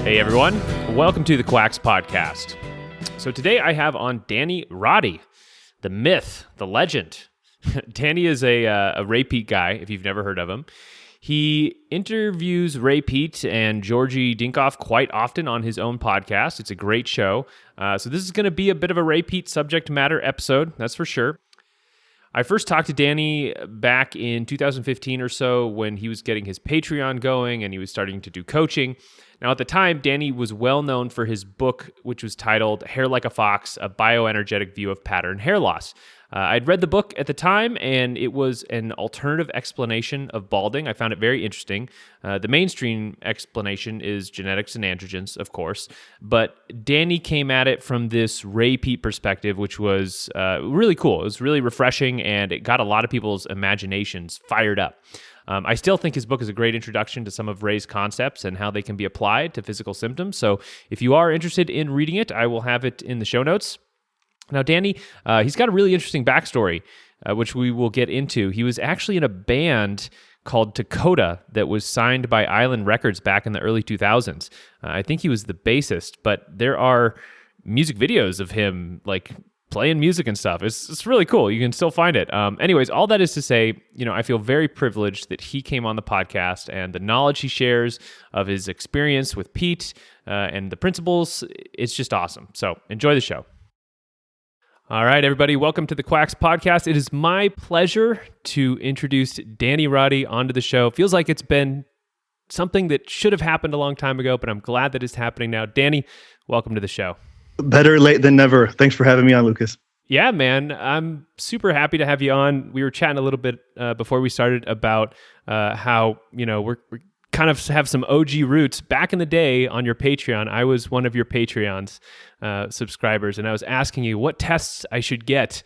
Hey everyone, welcome to the Quacks Podcast. So today I have on Danny Roddy, the myth, the legend. Danny is a Ray Peat guy, if you've never heard of him. He interviews Ray Peat and Georgi Dinkoff quite often on his own podcast. It's a great show. So this is going to be a bit of a Ray Peat subject matter episode, that's for sure. I first talked to Danny back in 2015 or so when he was getting his Patreon going and he was starting to do coaching. Now, at the time, Danny was well known for his book, which was titled Hair Like a Fox, A Bioenergetic View of Pattern Hair Loss. I'd read the book at the time, and it was an alternative explanation of balding. I found it very interesting. The mainstream explanation is genetics and androgens, of course, but Danny came at it from this Ray Peat perspective, which was really cool. It was really refreshing, and it got a lot of people's imaginations fired up. I still think his book is a great introduction to some of Ray's concepts and how they can be applied to physical symptoms. So if you are interested in reading it, I will have it in the show notes. Now, Danny, he's got a really interesting backstory, which we will get into. He was actually in a band called Dakota that was signed by Island Records back in the early 2000s. I think he was the bassist, but there are music videos of him like playing music and stuff. It's really cool. You can still find it. Anyways, all that is to say, I feel very privileged that he came on the podcast and the knowledge he shares of his experience with Pete and the principles. It's just awesome. So enjoy the show. All right, everybody, welcome to the Quacks Podcast. It is my pleasure to introduce Danny Roddy onto the show. Feels like it's been something that should have happened a long time ago, but I'm glad that it's happening now. Danny, welcome to the show. Better late than never. Thanks for having me on, Lucas. Yeah, man. I'm super happy to have you on. We were chatting a little bit before we started about how, we're kind of have some OG roots. Back in the day on your Patreon, I was one of your Patreons subscribers, and I was asking you what tests I should get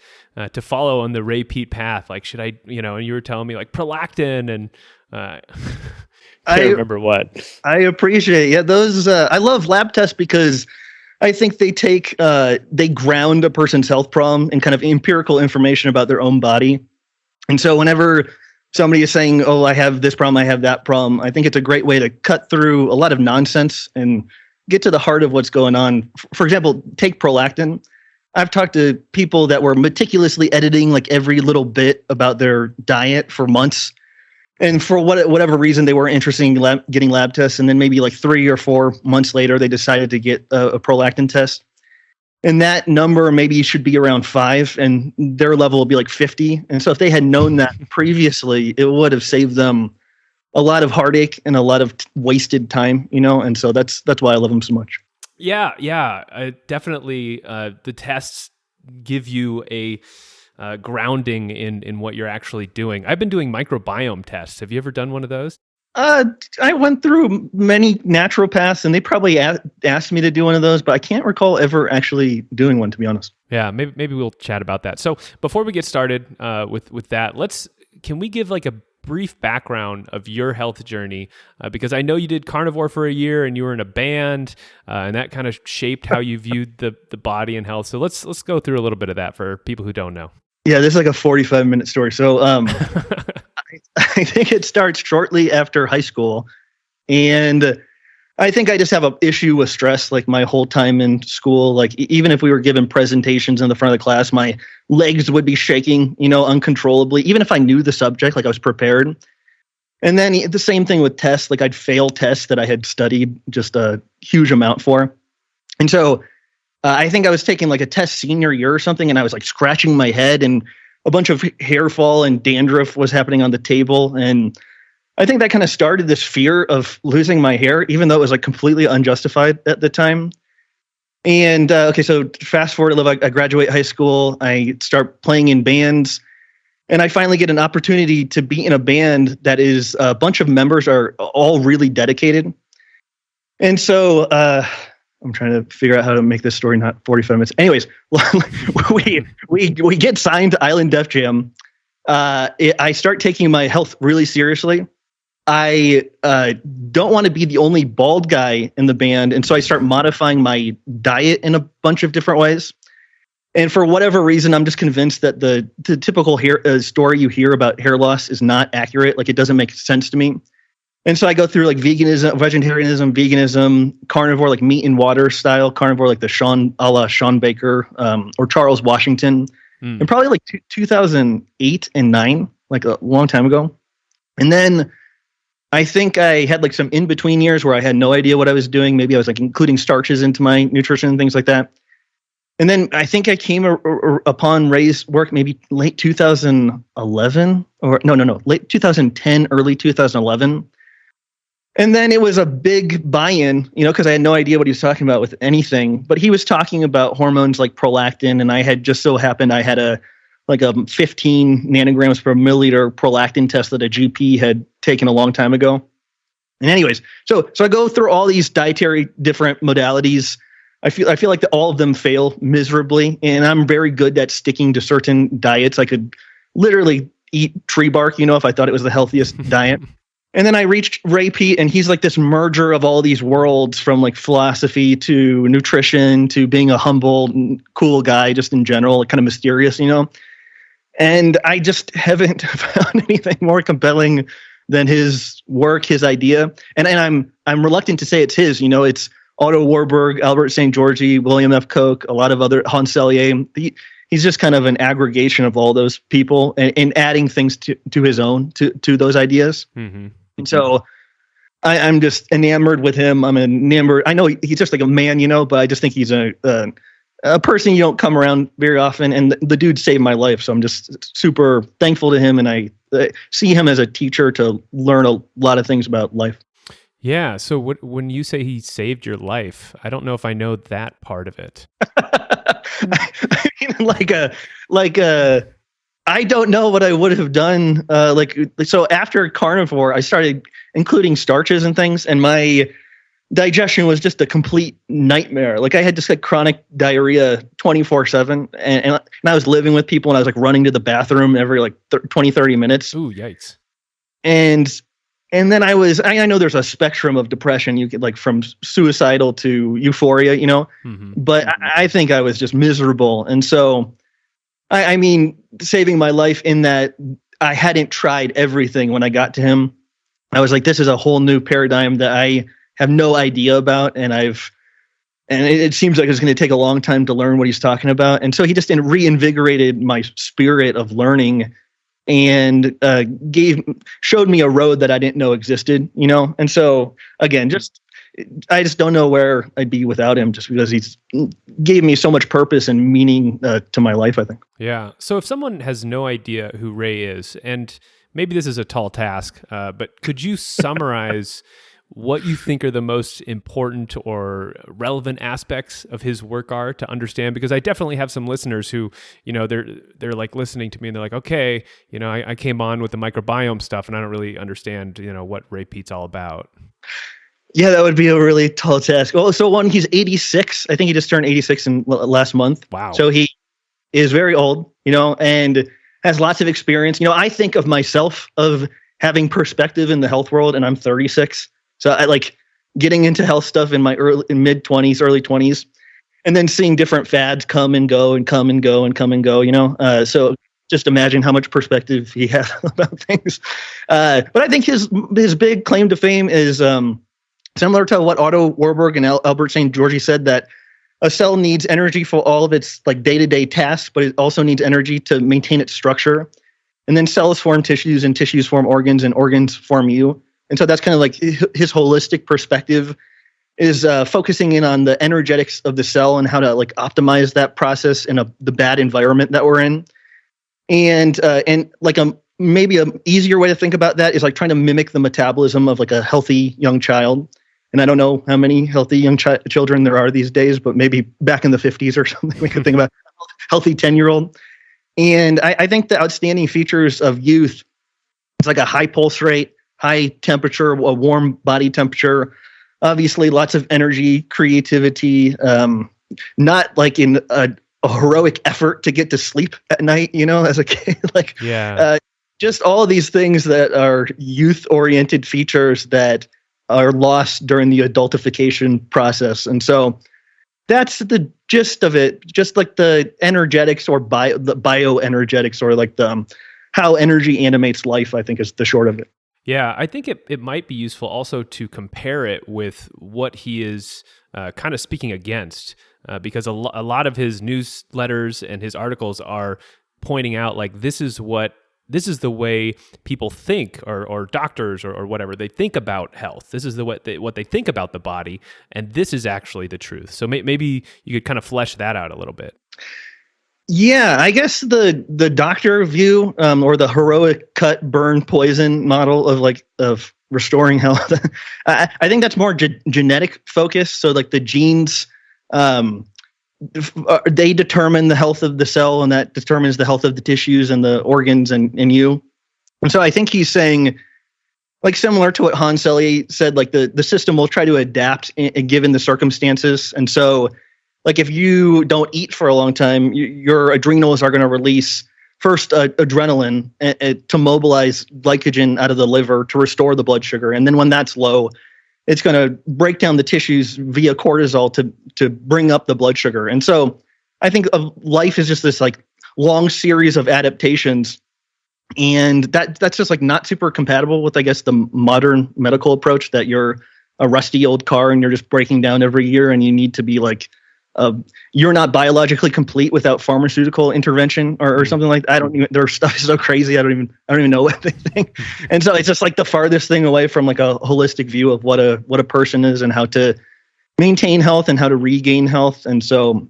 to follow on the Ray Peat path. Like, should I, and you were telling me like prolactin and I can't remember what. I appreciate it. Yeah, those, I love lab tests because I think they they ground a person's health problem in kind of empirical information about their own body. And so whenever somebody is saying, oh, I have this problem, I have that problem, I think it's a great way to cut through a lot of nonsense and get to the heart of what's going on. For example, take prolactin. I've talked to people that were meticulously editing like every little bit about their diet for months. And for whatever reason, they weren't interested in getting lab tests. And then maybe like 3 or 4 months later, they decided to get a prolactin test. And that number maybe should be around 5, and their level will be like 50. And so if they had known that previously, it would have saved them a lot of heartache and a lot of wasted time, And so that's why I love them so much. Yeah. Definitely, the tests give you a grounding in what you're actually doing. I've been doing microbiome tests. Have you ever done one of those? I went through many naturopaths, and they probably asked me to do one of those, but I can't recall ever actually doing one, to be honest. Yeah, maybe we'll chat about that. So before we get started with that, can we give like a brief background of your health journey? Because I know you did carnivore for a year, and you were in a band, and that kind of shaped how you viewed the body and health. So let's go through a little bit of that for people who don't know. Yeah, this is like a 45-minute story. So I think it starts shortly after high school. And I think I just have an issue with stress like my whole time in school. Like even if we were given presentations in the front of the class, my legs would be shaking, uncontrollably, even if I knew the subject, like I was prepared. And then the same thing with tests, like I'd fail tests that I had studied just a huge amount for. And so I think I was taking like a test senior year or something, and I was like scratching my head, and a bunch of hair fall and dandruff was happening on the table. And I think that kind of started this fear of losing my hair, even though it was like completely unjustified at the time. And so fast forward, I graduate high school, I start playing in bands, and I finally get an opportunity to be in a band that is a bunch of members are all really dedicated. And so I'm trying to figure out how to make this story not 45 minutes. Anyways, we get signed to Island Def Jam. I start taking my health really seriously. I don't want to be the only bald guy in the band, and so I start modifying my diet in a bunch of different ways. And for whatever reason, I'm just convinced that the typical story you hear about hair loss is not accurate. Like, it doesn't make sense to me. And so I go through like veganism, vegetarianism, veganism, carnivore, like meat and water style carnivore, like a la Sean Baker, or Charles Washington, and probably like 2008 and 9, like a long time ago. And then I think I had like some in between years where I had no idea what I was doing. Maybe I was like including starches into my nutrition and things like that. And then I think I came upon Ray's work maybe late 2011 or no, late 2010, early 2011. And then it was a big buy-in, because I had no idea what he was talking about with anything. But he was talking about hormones like prolactin, and I had just so happened I had a 15 nanograms per milliliter prolactin test that a GP had taken a long time ago. And anyways, so I go through all these dietary different modalities. I feel like that all of them fail miserably, and I'm very good at sticking to certain diets. I could literally eat tree bark, if I thought it was the healthiest diet. And then I reached Ray Peat, and he's like this merger of all these worlds, from like philosophy to nutrition to being a humble, cool guy just in general, kind of mysterious, And I just haven't found anything more compelling than his work, his idea. And I'm reluctant to say it's his, it's Otto Warburg, Albert St. Georgi, William F. Koch, a lot of other, Hans Selye. He's just kind of an aggregation of all those people and adding things to his own, to those ideas. Mm-hmm. And so I'm just enamored with him. I'm enamored. I know he's just like a man, but I just think he's a person you don't come around very often. And the dude saved my life. So I'm just super thankful to him. And I see him as a teacher to learn a lot of things about life. Yeah. So when you say he saved your life, I don't know if I know that part of it. I mean, I don't know what I would have done. So after carnivore, I started including starches and things, and my digestion was just a complete nightmare. Like I had just like chronic diarrhea 24/7, and I was living with people, and I was like running to the bathroom every like 20-30 minutes. Ooh, yikes. And then I know there's a spectrum of depression. You get like from suicidal to euphoria, mm-hmm. But I think I was just miserable. And so, I mean, saving my life in that I hadn't tried everything when I got to him. I was like, this is a whole new paradigm that I have no idea about. And it seems like it's going to take a long time to learn what he's talking about. And so he just reinvigorated my spirit of learning and showed me a road that I didn't know existed, And so again, I just don't know where I'd be without him, just because he's gave me so much purpose and meaning to my life, I think. Yeah. So if someone has no idea who Ray is, and maybe this is a tall task, but could you summarize what you think are the most important or relevant aspects of his work are to understand? Because I definitely have some listeners who, they're like listening to me and they're like, okay, I came on with the microbiome stuff and I don't really understand, what Ray Peat's all about. Yeah, that would be a really tall task. Well, so he's 86. I think he just turned 86 in last month. Wow. So he is very old, and has lots of experience. I think of myself of having perspective in the health world, and I'm 36. So I like getting into health stuff in my mid 20s, early 20s, and then seeing different fads come and go and come and go and come and go, so just imagine how much perspective he has about things. But I think his big claim to fame is similar to what Otto Warburg and Albert St. Georgi said, that a cell needs energy for all of its like day-to-day tasks, but it also needs energy to maintain its structure. And then cells form tissues, and tissues form organs, and organs form you. And so that's kind of like his holistic perspective is focusing in on the energetics of the cell and how to like optimize that process in the bad environment that we're in. And like maybe a easier way to think about that is like trying to mimic the metabolism of like a healthy young child. And I don't know how many healthy young children there are these days, but maybe back in the 50s or something, we could think about a healthy 10-year-old. And I think the outstanding features of youth is like a high pulse rate, high temperature, a warm body temperature, obviously lots of energy, creativity, not like in a heroic effort to get to sleep at night, as a kid, just all of these things that are youth-oriented features that are lost during the adultification process. And so that's the gist of it, just like the energetics or the bioenergetics, or like how energy animates life, I think is the short of it. Yeah, I think it might be useful also to compare it with what he is kind of speaking against, because a lot of his newsletters and his articles are pointing out like this is the way people think, or doctors or whatever they think about health. This is what they think about the body, and this is actually the truth. So maybe you could kind of flesh that out a little bit. Yeah, I guess the doctor view, or the heroic cut, burn, poison model of restoring health. I think that's more genetic focus. So like the genes, they determine the health of the cell, and that determines the health of the tissues and the organs and you. And so I think he's saying, like similar to what Hans Selye said, like the system will try to adapt given the circumstances. And so, like if you don't eat for a long time, your adrenals are going to release first adrenaline to mobilize glycogen out of the liver to restore the blood sugar. And then when that's low, it's going to break down the tissues via cortisol to bring up the blood sugar. And so I think of life is just this like long series of adaptations. And that's just like not super compatible with, I guess, the modern medical approach that you're a rusty old car and you're just breaking down every year and you need to be like, you're not biologically complete without pharmaceutical intervention or something like that. Their stuff is so crazy. I don't even know what they think. And so it's just like the farthest thing away from like a holistic view of what a person is and how to maintain health and how to regain health. And so,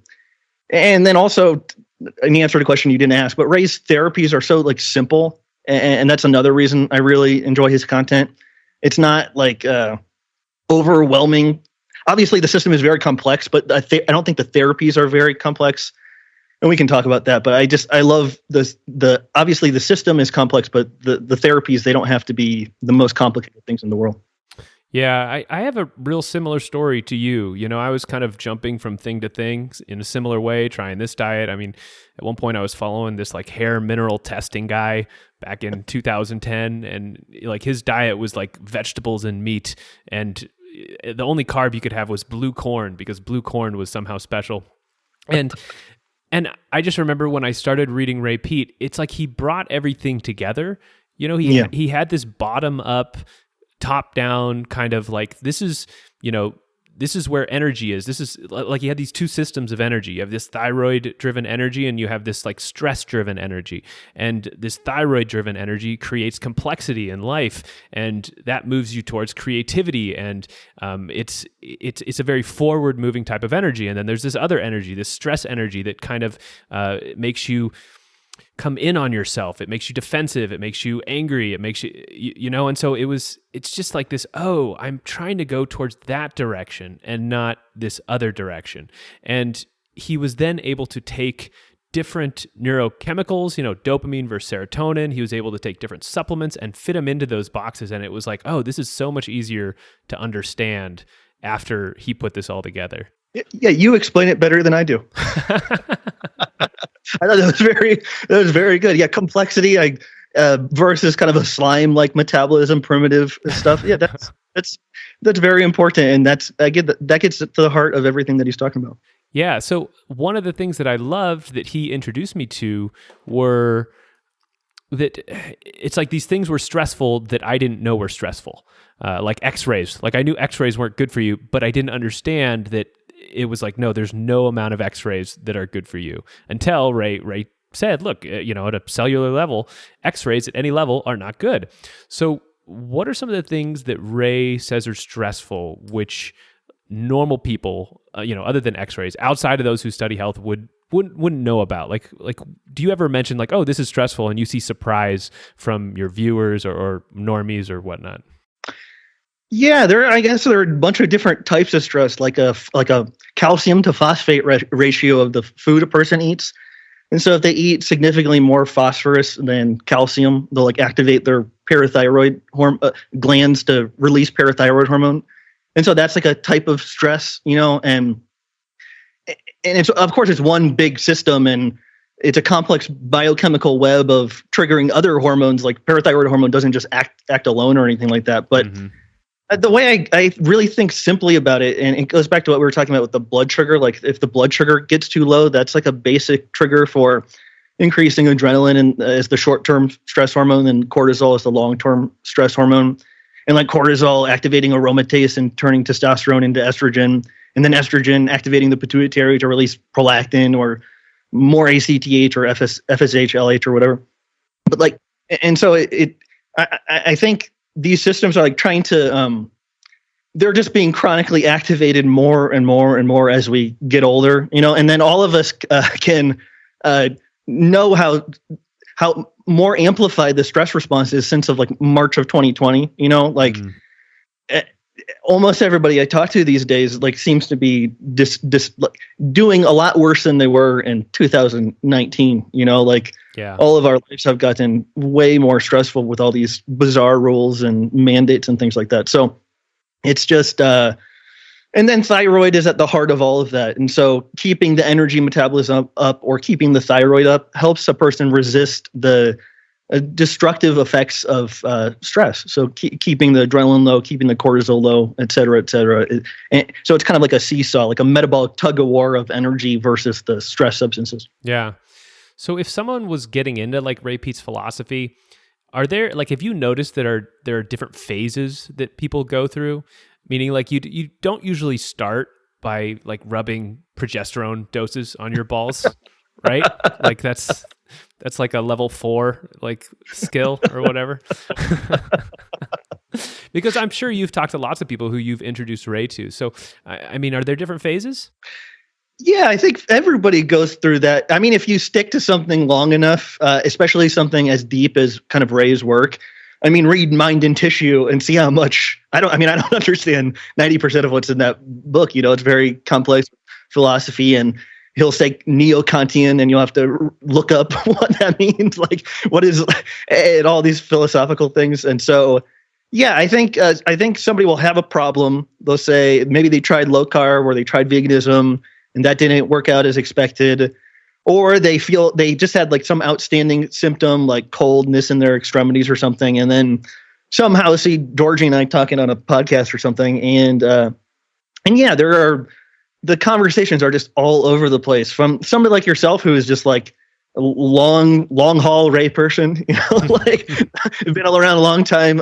and then also in answer to a question you didn't ask, but Ray's therapies are so like simple. And that's another reason I really enjoy his content. It's not like, overwhelming. Obviously, the system is very complex, but I don't think the therapies are very complex, and we can talk about that. But I love the obviously the system is complex, but the therapies, they don't have to be the most complicated things in the world. Yeah, I have a real similar story to you. You know, I was kind of jumping from thing to thing in a similar way, trying this diet. I mean, at one point I was following this like hair mineral testing guy back in 2010, and like his diet was like vegetables and meat, and the only carb you could have was blue corn because blue corn was somehow special. And I just remember when I started reading Ray Peat, it's like he brought everything together. You know, he had this bottom up, top down kind of like, this is where energy is. This is like he had these two systems of energy. You have this thyroid driven energy and you have this like stress driven energy. And this thyroid driven energy creates complexity in life, and that moves you towards creativity. And it's a very forward moving type of energy. And then there's this other energy, this stress energy that kind of makes you come in on yourself. It makes you defensive. It makes you angry. It makes you know, and so it's just like this, oh, I'm trying to go towards that direction and not this other direction. And he was then able to take different neurochemicals, you know, dopamine versus serotonin. He was able to take different supplements and fit them into those boxes. And it was like, oh, this is so much easier to understand after he put this all together. Yeah, you explain it better than I do. I thought that was very good. Yeah, complexity versus kind of a slime-like metabolism, primitive stuff. Yeah, that's very important, and that gets to the heart of everything that he's talking about. Yeah. So one of the things that I loved that he introduced me to were that it's like these things were stressful that I didn't know were stressful, like X-rays. Like I knew X-rays weren't good for you, but I didn't understand that. It was like, no, there's no amount of X-rays that are good for you, until Ray said, look, you know, at a cellular level, X-rays at any level are not good. So what are some of the things that Ray says are stressful, which normal people, you know, other than X-rays, outside of those who study health wouldn't know about? Like, do you ever mention like, oh, this is stressful, and you see surprise from your viewers or normies or whatnot? Yeah, I guess there are a bunch of different types of stress, like a calcium to phosphate ratio of the food a person eats. And so if they eat significantly more phosphorus than calcium, they'll like activate their parathyroid glands to release parathyroid hormone. And so that's like a type of stress, you know, and it's, of course, it's one big system, and it's a complex biochemical web of triggering other hormones. Like parathyroid hormone doesn't just act alone or anything like that. But the way I really think simply about it, and it goes back to what we were talking about with the blood sugar, like if the blood sugar gets too low, that's like a basic trigger for increasing adrenaline and as the short-term stress hormone, and cortisol is the long-term stress hormone. And like cortisol activating aromatase and turning testosterone into estrogen, and then estrogen activating the pituitary to release prolactin or more ACTH or FSH, LH or whatever. But like, and so I think these systems are like trying to, they're just being chronically activated more and more and more as we get older, and then all of us can know how more amplified the stress response is since of like March of 2020, like almost everybody I talk to these days like seems to be like doing a lot worse than they were in 2019, like all of our lives have gotten way more stressful with all these bizarre rules and mandates and things like that. So it's just, and then thyroid is at the heart of all of that. And so keeping the energy metabolism up or keeping the thyroid up helps a person resist the destructive effects of stress. So keeping the adrenaline low, keeping the cortisol low, et cetera, et cetera. And so it's kind of like a seesaw, like a metabolic tug of war of energy versus the stress substances. Yeah. So if someone was getting into like Ray Peat's philosophy, are there, like, have you noticed that there are different phases that people go through? Meaning, like, you don't usually start by like rubbing progesterone doses on your balls, right? Like that's like a level 4 like skill or whatever. Because I'm sure you've talked to lots of people who you've introduced Ray to. So, I mean, are there different phases? Yeah, I think everybody goes through that. I mean, if you stick to something long enough, especially something as deep as kind of Ray's work, I mean, read Mind and Tissue and see how much I don't understand 90% of what's in that book. It's very complex philosophy, and he'll say neo-Kantian, and you'll have to look up what that means. Like, what is and all these philosophical things. And so, yeah, I think somebody will have a problem. They'll say maybe they tried low carb or they tried veganism and that didn't work out as expected. Or they feel they just had like some outstanding symptom like coldness in their extremities or something. And then somehow see Georgie and I talking on a podcast or something. And yeah, the conversations are just all over the place from somebody like yourself, who is just like a long haul Ray person, like been all around a long time,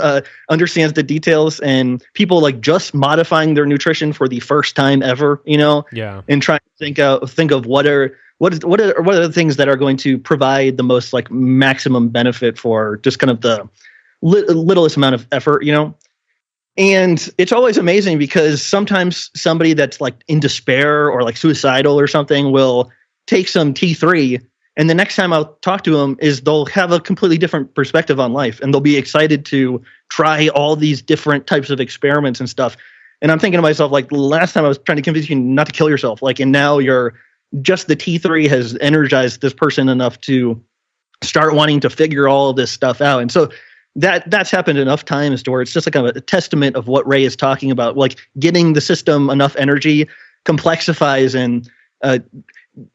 understands the details, and people like just modifying their nutrition for the first time ever, and trying to think of what are the things that are going to provide the most like maximum benefit for just kind of the littlest amount of effort, And it's always amazing because sometimes somebody that's like in despair or like suicidal or something will take some T3, and the next time I'll talk to them is they'll have a completely different perspective on life, and they'll be excited to try all these different types of experiments and stuff. And I'm thinking to myself, like, last time I was trying to convince you not to kill yourself, like, and now just the T3 has energized this person enough to start wanting to figure all of this stuff out. And so that's happened enough times to where it's just like a testament of what Ray is talking about, like getting the system enough energy complexifies and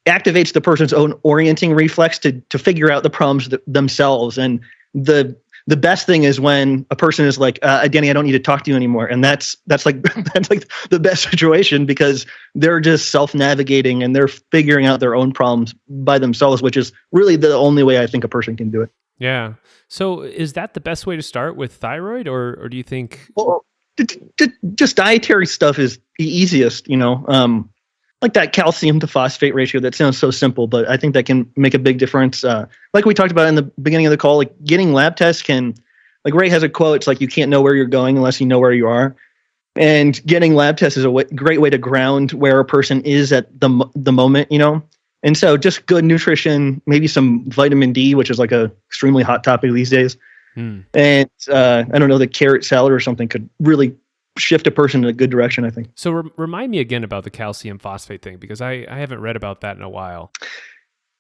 activates the person's own orienting reflex to figure out the problems themselves. And the best thing is when a person is like, Danny, I don't need to talk to you anymore. And that's like the best situation, because they're just self-navigating and they're figuring out their own problems by themselves, which is really the only way I think a person can do it. Yeah. So is that the best way to start with thyroid, or do you think? Well, just dietary stuff is the easiest, like that calcium to phosphate ratio. That sounds so simple, but I think that can make a big difference. Like we talked about in the beginning of the call, like getting lab tests can, like Ray has a quote, it's like, you can't know where you're going unless you know where you are. And getting lab tests is a great way to ground where a person is at the moment, And so just good nutrition, maybe some vitamin D, which is like a extremely hot topic these days. And I don't know, the carrot salad or something could really shift a person in a good direction, I think. So remind me again about the calcium phosphate thing, because I haven't read about that in a while.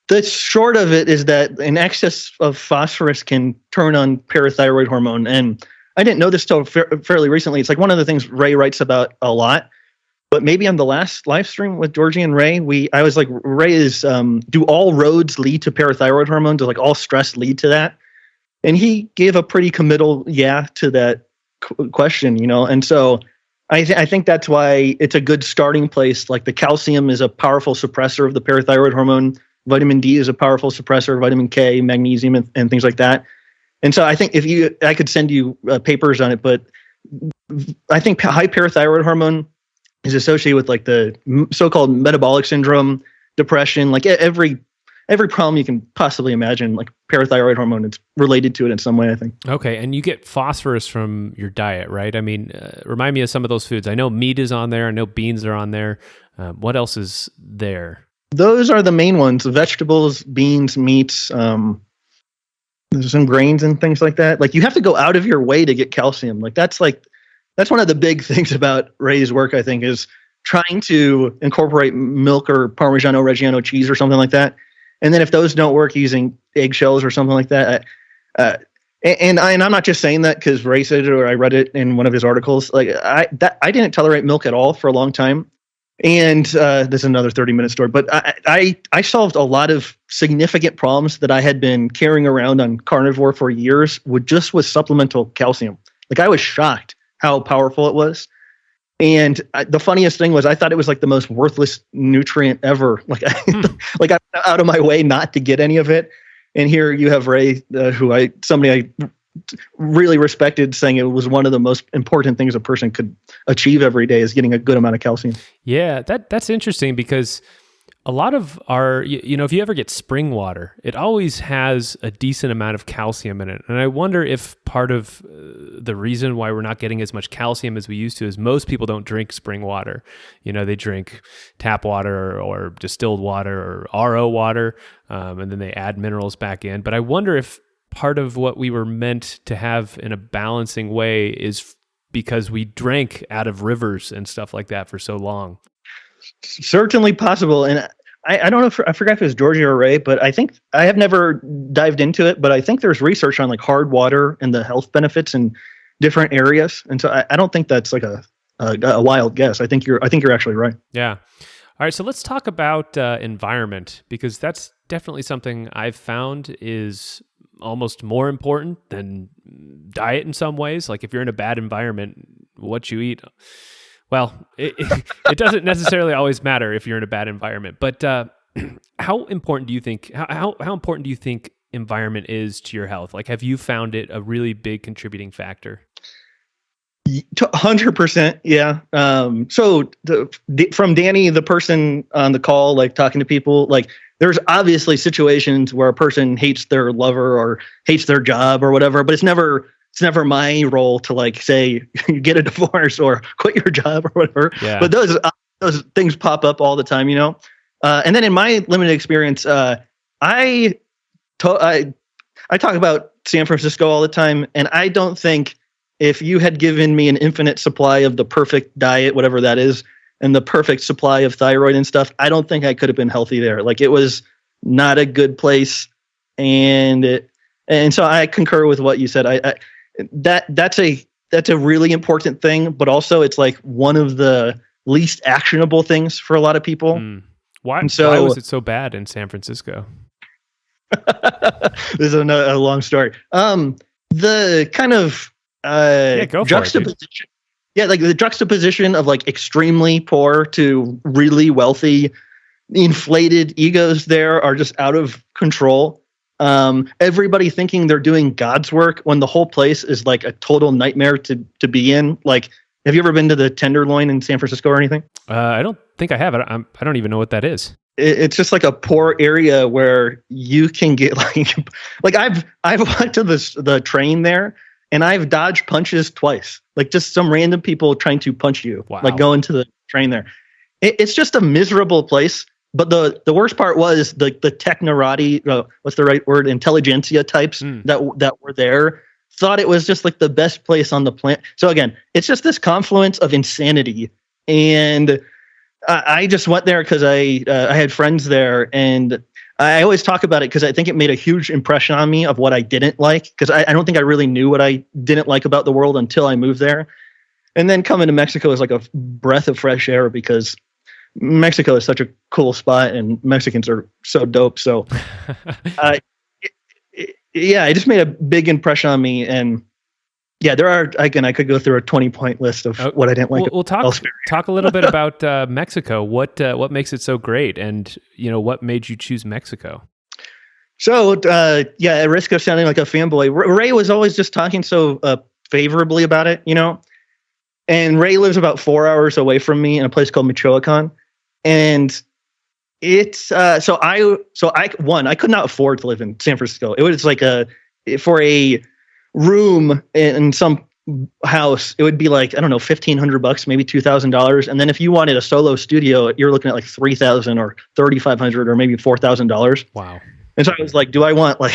The short of it is that an excess of phosphorus can turn on parathyroid hormone. And I didn't know this till fairly recently. It's like one of the things Ray writes about a lot. But maybe on the last live stream with Georgie and Ray, I was like, Ray is, do all roads lead to parathyroid hormone? Does like all stress lead to that? And he gave a pretty committal yeah to that question, And so I think that's why it's a good starting place. Like the calcium is a powerful suppressor of the parathyroid hormone. Vitamin D is a powerful suppressor, vitamin K, magnesium, and things like that. And so I think I could send you papers on it, but I think high parathyroid hormone is associated with like the so-called metabolic syndrome, depression, like every problem you can possibly imagine. Like parathyroid hormone, it's related to it in some way, I think. Okay, and you get phosphorus from your diet, right? I mean, remind me of some of those foods. I know meat is on there. I know beans are on there. What else is there? Those are the main ones: vegetables, beans, meats. There's some grains and things like that. Like you have to go out of your way to get calcium. That's one of the big things about Ray's work, I think, is trying to incorporate milk or Parmigiano Reggiano cheese or something like that. And then if those don't work, using eggshells or something like that. And I'm not just saying that because Ray said it or I read it in one of his articles. Like I didn't tolerate milk at all for a long time. And this is another 30-minute story, but I solved a lot of significant problems that I had been carrying around on carnivore for years with supplemental calcium. Like I was shocked how powerful it was. And the funniest thing was I thought it was like the most worthless nutrient ever. Like I went out of my way not to get any of it. And here you have Ray, somebody I really respected, saying it was one of the most important things a person could achieve every day is getting a good amount of calcium. Yeah, that's interesting because a lot of our, if you ever get spring water, it always has a decent amount of calcium in it. And I wonder if part of the reason why we're not getting as much calcium as we used to is most people don't drink spring water. They drink tap water or distilled water or RO water, and then they add minerals back in. But I wonder if part of what we were meant to have in a balancing way is because we drank out of rivers and stuff like that for so long. Certainly possible. And I don't know, I forgot if it was Georgia or Ray, but I think I have never dived into it, but I think there's research on like hard water and the health benefits in different areas. And so I don't think that's like a wild guess. I think you're actually right. Yeah. All right. So let's talk about environment, because that's definitely something I've found is almost more important than diet in some ways. Like if you're in a bad environment, what you eat, well, it doesn't necessarily always matter if you're in a bad environment. But how important do you think environment is to your health? Like, have you found it a really big contributing factor? 100%. Yeah. So from Danny, the person on the call, like talking to people, like there's obviously situations where a person hates their lover or hates their job or whatever, but it's never my role to like say get a divorce or quit your job or whatever. Yeah. But those things pop up all the time, and then in my limited experience, I talk about San Francisco all the time, and I don't think if you had given me an infinite supply of the perfect diet, whatever that is, and the perfect supply of thyroid and stuff, I don't think I could have been healthy there. Like it was not a good place. And so I concur with what you said. That's a really important thing, but also it's like one of the least actionable things for a lot of people. Why was it so bad in San Francisco? This is a long story. The kind of juxtaposition. Like the juxtaposition of like extremely poor to really wealthy, inflated egos there are just out of control. Everybody thinking they're doing God's work when the whole place is like a total nightmare to be in. Like, have you ever been to the Tenderloin in San Francisco or anything? I don't think I have. I don't even know what that is. It's just like a poor area where you can get like I've walked to the train there and I've dodged punches twice. Like just some random people trying to punch you, like going to the train there. It's just a miserable place. But the worst part was the technorati, what's the right word, intelligentsia types that were there thought it was just like the best place on the planet. So again, it's just this confluence of insanity. And I just went there because I had friends there, and I always talk about it because I think it made a huge impression on me of what I didn't like, because I don't think I really knew what I didn't like about the world until I moved there. And then coming to Mexico is like a breath of fresh air because Mexico is such a cool spot and Mexicans are so dope. So, it just made a big impression on me. And there are, again, I could go through a 20-point list of what I didn't like. We'll talk a little bit about Mexico. What makes it so great, and what made you choose Mexico? So at risk of sounding like a fanboy, Ray was always just talking so favorably about it, and Ray lives about 4 hours away from me in a place called Michoacan, and it's I could not afford to live in San Francisco. It was like for a room in some house, it would be like, I don't know, $1,500, maybe $2,000. And then if you wanted a solo studio, you're looking at like $3,000 or $3,500 or maybe $4,000. Wow. And so I was like, do I want like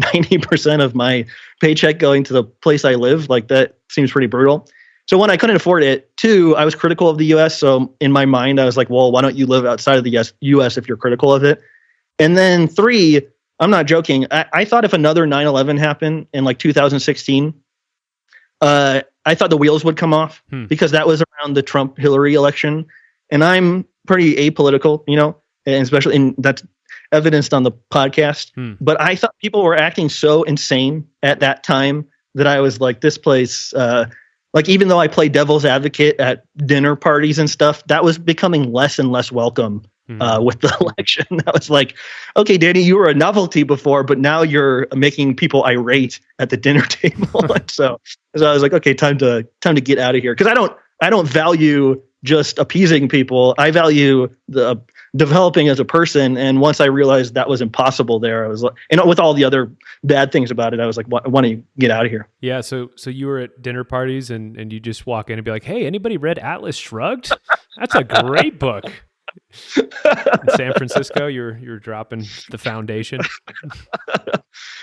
90% of my paycheck going to the place I live? Like, that seems pretty brutal. So one, I couldn't afford it. Two, I was critical of the US. So in my mind, I was like, well, why don't you live outside of the US if you're critical of it? And then three, I'm not joking. I thought if another 9/11 happened in like 2016, I thought the wheels would come off because that was around the Trump-Hillary election. And I'm pretty apolitical, and especially that's evidenced on the podcast. But I thought people were acting so insane at that time that I was like, this place, like, even though I play devil's advocate at dinner parties and stuff, that was becoming less and less welcome with the election. I was like, okay, Danny, you were a novelty before, but now you're making people irate at the dinner table. so I was like, okay, time to get out of here. Because I don't value just appeasing people. I value the developing as a person. And once I realized that was impossible there, I was like, with all the other bad things about it, I was like, I want to get out of here. Yeah. So you were at dinner parties and you just walk in and be like, hey, anybody read Atlas Shrugged? That's a great book. In San Francisco, you're dropping the foundation.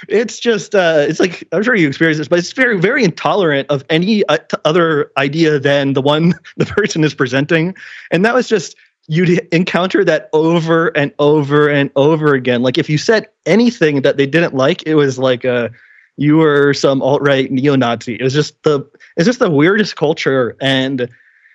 It's just it's like, I'm sure you experienced this, but it's very, very intolerant of any other idea than the one the person is presenting. And that was just, you'd encounter that over and over and over again. Like, if you said anything that they didn't like, it was like you were some alt-right neo-Nazi. It's just the weirdest culture, and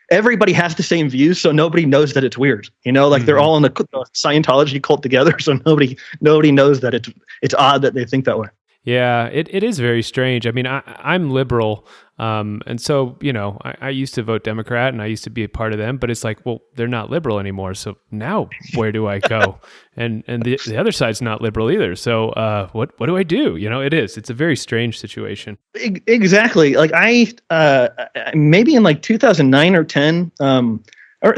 everybody has the same views, so nobody knows that it's weird. Like they're all in the Scientology cult together, so nobody knows that it's odd that they think that way. Yeah, it is very strange. I mean, I'm liberal, and so I used to vote Democrat, and I used to be a part of them. But it's like, well, they're not liberal anymore. So now where do I go? and the other side's not liberal either. So what do I do? It's a very strange situation. Exactly. Like I maybe in like 2009 or 10.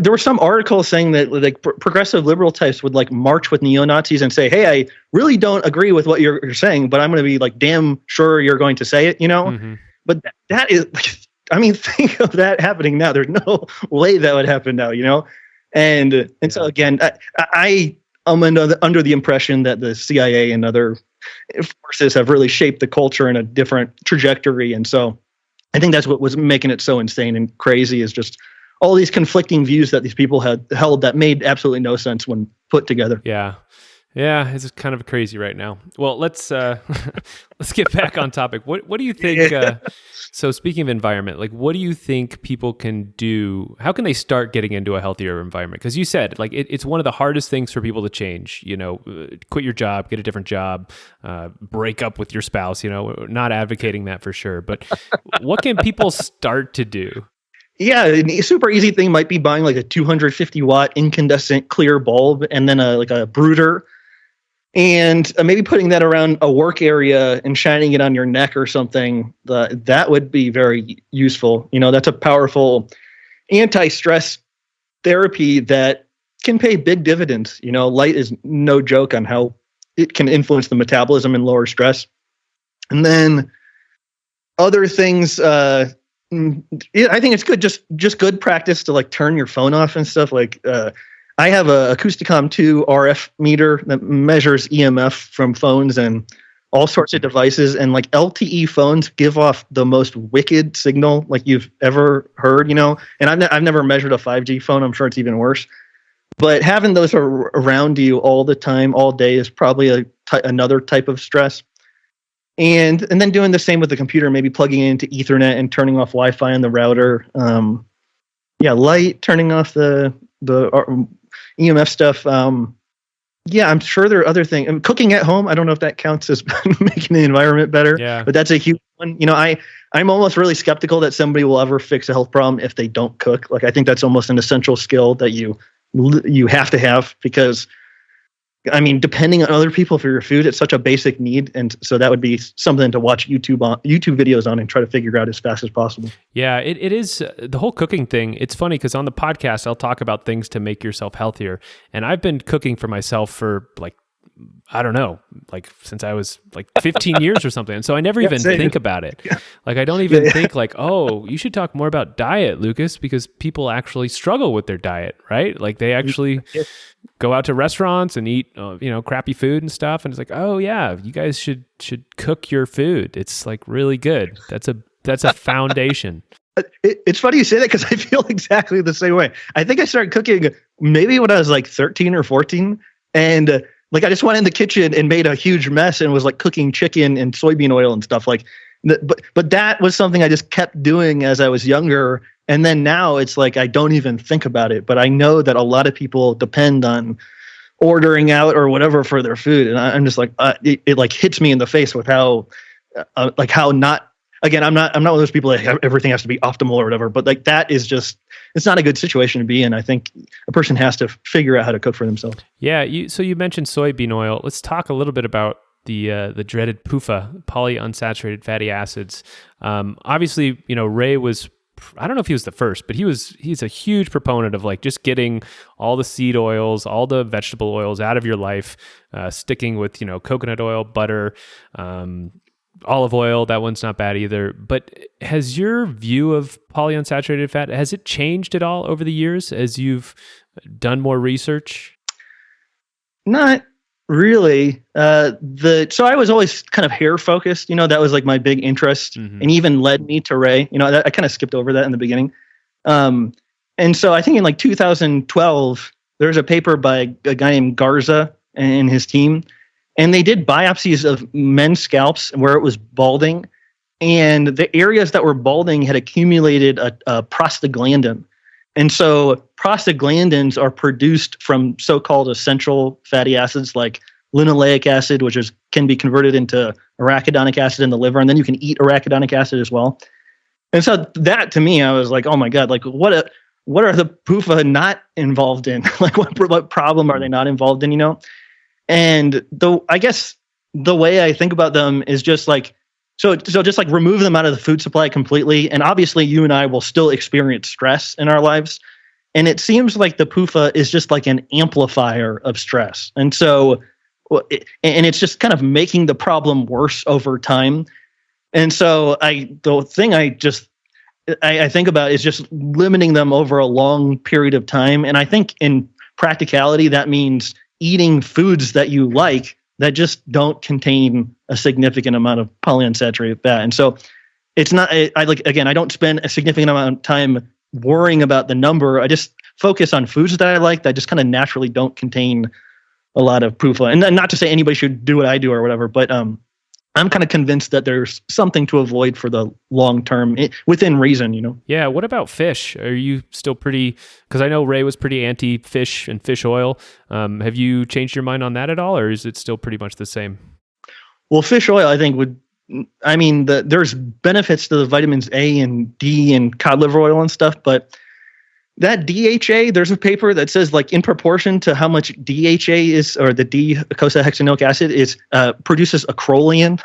There were some articles saying that like progressive liberal types would like march with neo-Nazis and say, hey, I really don't agree with what you're saying, but I'm going to be like damn sure you're going to say it, But that is, I mean, think of that happening now. There's no way that would happen now, And so again, I am under the impression that the CIA and other forces have really shaped the culture in a different trajectory. And so I think that's what was making it so insane and crazy, is just all these conflicting views that these people had held that made absolutely no sense when put together. Yeah, it's kind of crazy right now. Well, let's get back on topic. What do you think? So speaking of environment, like, what do you think people can do? How can they start getting into a healthier environment? Because you said like it's one of the hardest things for people to change. Quit your job, get a different job, break up with your spouse. Not advocating that for sure, but what can people start to do? Yeah, a super easy thing might be buying like a 250 watt incandescent clear bulb and then a brooder, and maybe putting that around a work area and shining it on your neck or something. That would be very useful. That's a powerful anti-stress therapy that can pay big dividends. Light is no joke on how it can influence the metabolism and lower stress. And then other things, I think it's good, just good practice to like turn your phone off and stuff. Like I have a Acousticom 2 RF meter that measures EMF from phones and all sorts of devices, and like LTE phones give off the most wicked signal like you've ever heard, and I've never measured a 5G phone. I'm sure it's even worse, but having those around you all the time, all day, is probably another type of stress. And then doing the same with the computer, maybe plugging it into Ethernet and turning off Wi-Fi on the router. Light, turning off the EMF stuff. yeah, I'm sure there are other things. Cooking at home, I don't know if that counts as making the environment better, Yeah. but that's a huge one. I'm almost really skeptical that somebody will ever fix a health problem if they don't cook. Like, I think that's almost an essential skill that you have to have, because depending on other people for your food, it's such a basic need. And so that would be something to watch YouTube videos on and try to figure out as fast as possible. Yeah, it is the whole cooking thing. It's funny because on the podcast, I'll talk about things to make yourself healthier. And I've been cooking for myself for I don't know, since I was 15 years or something. And so I never even think about it. Yeah. I don't even think oh, you should talk more about diet, Lucas, because people actually struggle with their diet, right? They actually go out to restaurants and eat, crappy food and stuff. And it's oh yeah, you guys should cook your food. It's really good. That's a foundation. It's funny you say that, because I feel exactly the same way. I think I started cooking maybe when I was 13 or 14. And I just went in the kitchen and made a huge mess and was cooking chicken and soybean oil and stuff but that was something I just kept doing as I was younger. And then now it's I don't even think about it, but I know that a lot of people depend on ordering out or whatever for their food. And I'm just it hits me in the face with how not, again, I'm not one of those people that everything has to be optimal or whatever, but that is just, it's not a good situation to be in. I think a person has to figure out how to cook for themselves. Yeah. So you mentioned soybean oil. Let's talk a little bit about the dreaded PUFA, polyunsaturated fatty acids. Obviously, Ray was, I don't know if he was the first, but he's a huge proponent of just getting all the seed oils, all the vegetable oils out of your life, sticking with, coconut oil, butter, olive oil. That one's not bad either. But has your view of polyunsaturated fat, has it changed at all over the years as you've done more research? Not really. So I was always kind of hair focused. That was my big interest, and even led me to Ray. I kind of skipped over that in the beginning. And so I think in 2012, there was a paper by a guy named Garza and his team. And they did biopsies of men's scalps where it was balding, and the areas that were balding had accumulated a prostaglandin. And so prostaglandins are produced from so-called essential fatty acids like linoleic acid, which can be converted into arachidonic acid in the liver, and then you can eat arachidonic acid as well. And so that, to me, I was oh my God, what are the PUFA not involved in? What problem are they not involved in? And I guess the way I think about them is just so just remove them out of the food supply completely. And obviously you and I will still experience stress in our lives. And it seems like the PUFA is just an amplifier of stress. And so, and it's just kind of making the problem worse over time. And so the thing I think about is just limiting them over a long period of time. And I think in practicality, that means eating foods that you like that just don't contain a significant amount of polyunsaturated fat. And so it's not, I don't spend a significant amount of time worrying about the number. I just focus on foods that I like that just kind of naturally don't contain a lot of PUFA. And not to say anybody should do what I do or whatever, but I'm kind of convinced that there's something to avoid for the long term within reason, Yeah. What about fish? Are you still pretty, because I know Ray was pretty anti-fish and fish oil. Have you changed your mind on that at all, or is it still pretty much the same? Well, fish oil, I think there's benefits to the vitamins A and D and cod liver oil and stuff, but that DHA, there's a paper that says in proportion to how much DHA is, or the D-docosahexaenoic acid is, produces acrolein,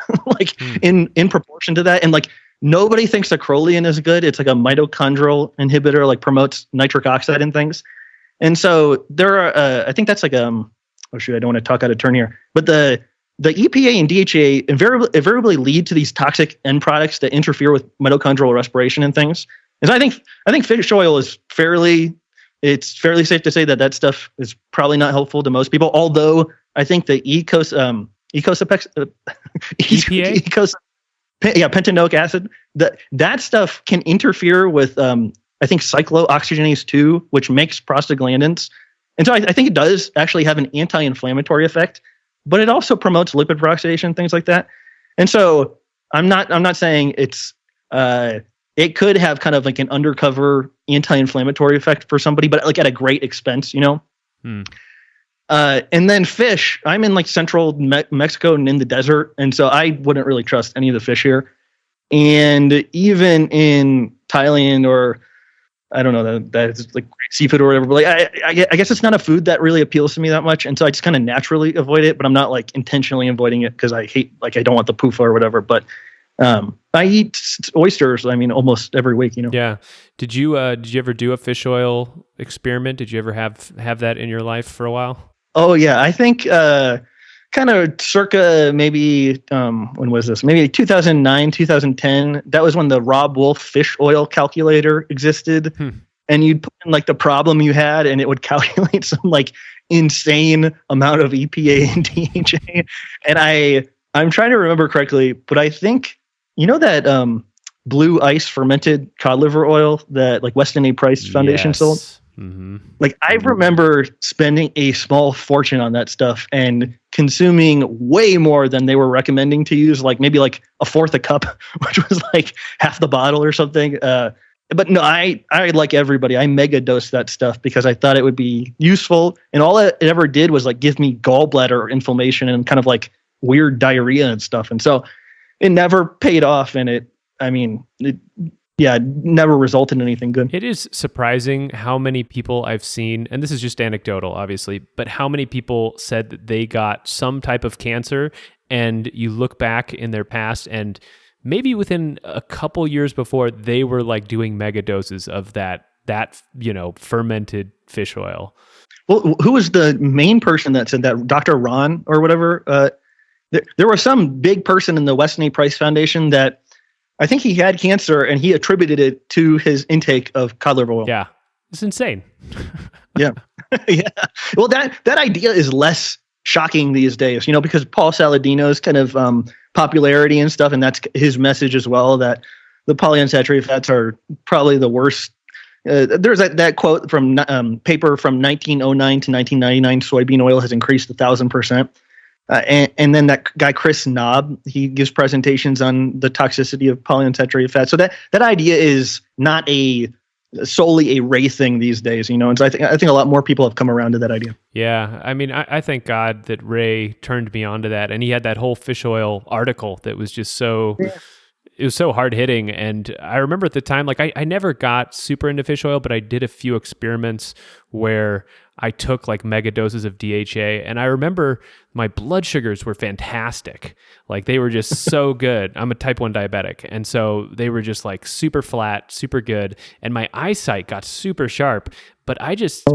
in proportion to that. And nobody thinks acrolein is good. It's a mitochondrial inhibitor, promotes nitric oxide and things. And so there are, I think that's oh shoot, I don't want to talk out of turn here, but the EPA and DHA invariably lead to these toxic end products that interfere with mitochondrial respiration and things. And so I think fish oil is fairly safe to say that stuff is probably not helpful to most people. Although I think the EPA, pentanoic acid, that stuff can interfere with I think cyclooxygenase 2, which makes prostaglandins. And so I think it does actually have an anti-inflammatory effect, but it also promotes lipid peroxidation, things like that. And so I'm not saying it's it could have kind of an undercover anti-inflammatory effect for somebody, but at a great expense, And then fish, I'm in like central Mexico and in the desert. And so I wouldn't really trust any of the fish here. And even in Thailand, or I don't know, that's like seafood or whatever, but like I guess it's not a food that really appeals to me that much. And so I just kind of naturally avoid it, but I'm not like intentionally avoiding it because I hate, like, I don't want the PUFA or whatever. But I eat oysters, I mean, almost every week, Yeah. Did you ever do a fish oil experiment? Did you ever have that in your life for a while? Oh yeah, I think kind of circa maybe when was this? Maybe 2009, 2010. That was when the Rob Wolf fish oil calculator existed, and you'd put in like the problem you had, and it would calculate some like insane amount of EPA and DHA. And I'm trying to remember correctly, but I think that blue ice fermented cod liver oil that like Weston A. Price Foundation sold. Mm-hmm. Like I remember spending a small fortune on that stuff and consuming way more than they were recommending to use, like maybe like a fourth a cup, which was like half the bottle or something. But no, I like everybody, I mega dosed that stuff because I thought it would be useful. And all it ever did was like give me gallbladder inflammation and kind of like weird diarrhea and stuff. And so it never paid off. And it never resulted in anything good. It is surprising how many people I've seen, and this is just anecdotal, obviously, but how many people said that they got some type of cancer, and you look back in their past, and maybe within a couple years before, they were like doing mega doses of that fermented fish oil. Well, who was the main person that said that? Dr. Ron or whatever? There was some big person in the Weston A. Price Foundation that I think he had cancer and he attributed it to his intake of cod liver oil. Yeah. It's insane. Yeah. Yeah. Well, that idea is less shocking these days, because Paul Saladino's kind of popularity and stuff, and that's his message as well, that the polyunsaturated fats are probably the worst. There's that quote from paper from 1909 to 1999, soybean oil has increased 1,000%. And then that guy, Chris Knob, he gives presentations on the toxicity of polyunsaturated fat. So that idea is not solely a Ray thing these days, And so I think a lot more people have come around to that idea. Yeah. I mean, I thank God that Ray turned me on to that. And he had that whole fish oil article that was just so... Yeah. It was so hard hitting. And I remember at the time, like I never got super into fish oil, but I did a few experiments where I took like mega doses of DHA, and I remember my blood sugars were fantastic. Like they were just so good. I'm a type 1 diabetic. And so they were just like super flat, super good. And my eyesight got super sharp, but I just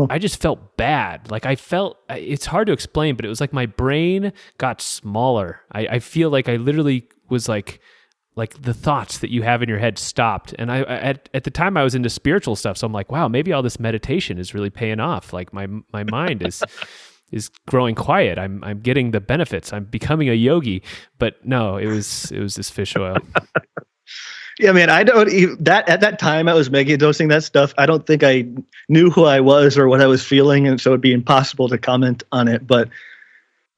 felt bad. Like it's hard to explain, but it was like my brain got smaller. I feel like I literally was like the thoughts that you have in your head stopped. And I at the time I was into spiritual stuff. So I'm like, wow, maybe all this meditation is really paying off. Like my mind is growing quiet. I'm getting the benefits. I'm becoming a yogi. But no, it was this fish oil. Yeah, man, at that time I was mega dosing that stuff. I don't think I knew who I was or what I was feeling. And so it'd be impossible to comment on it. But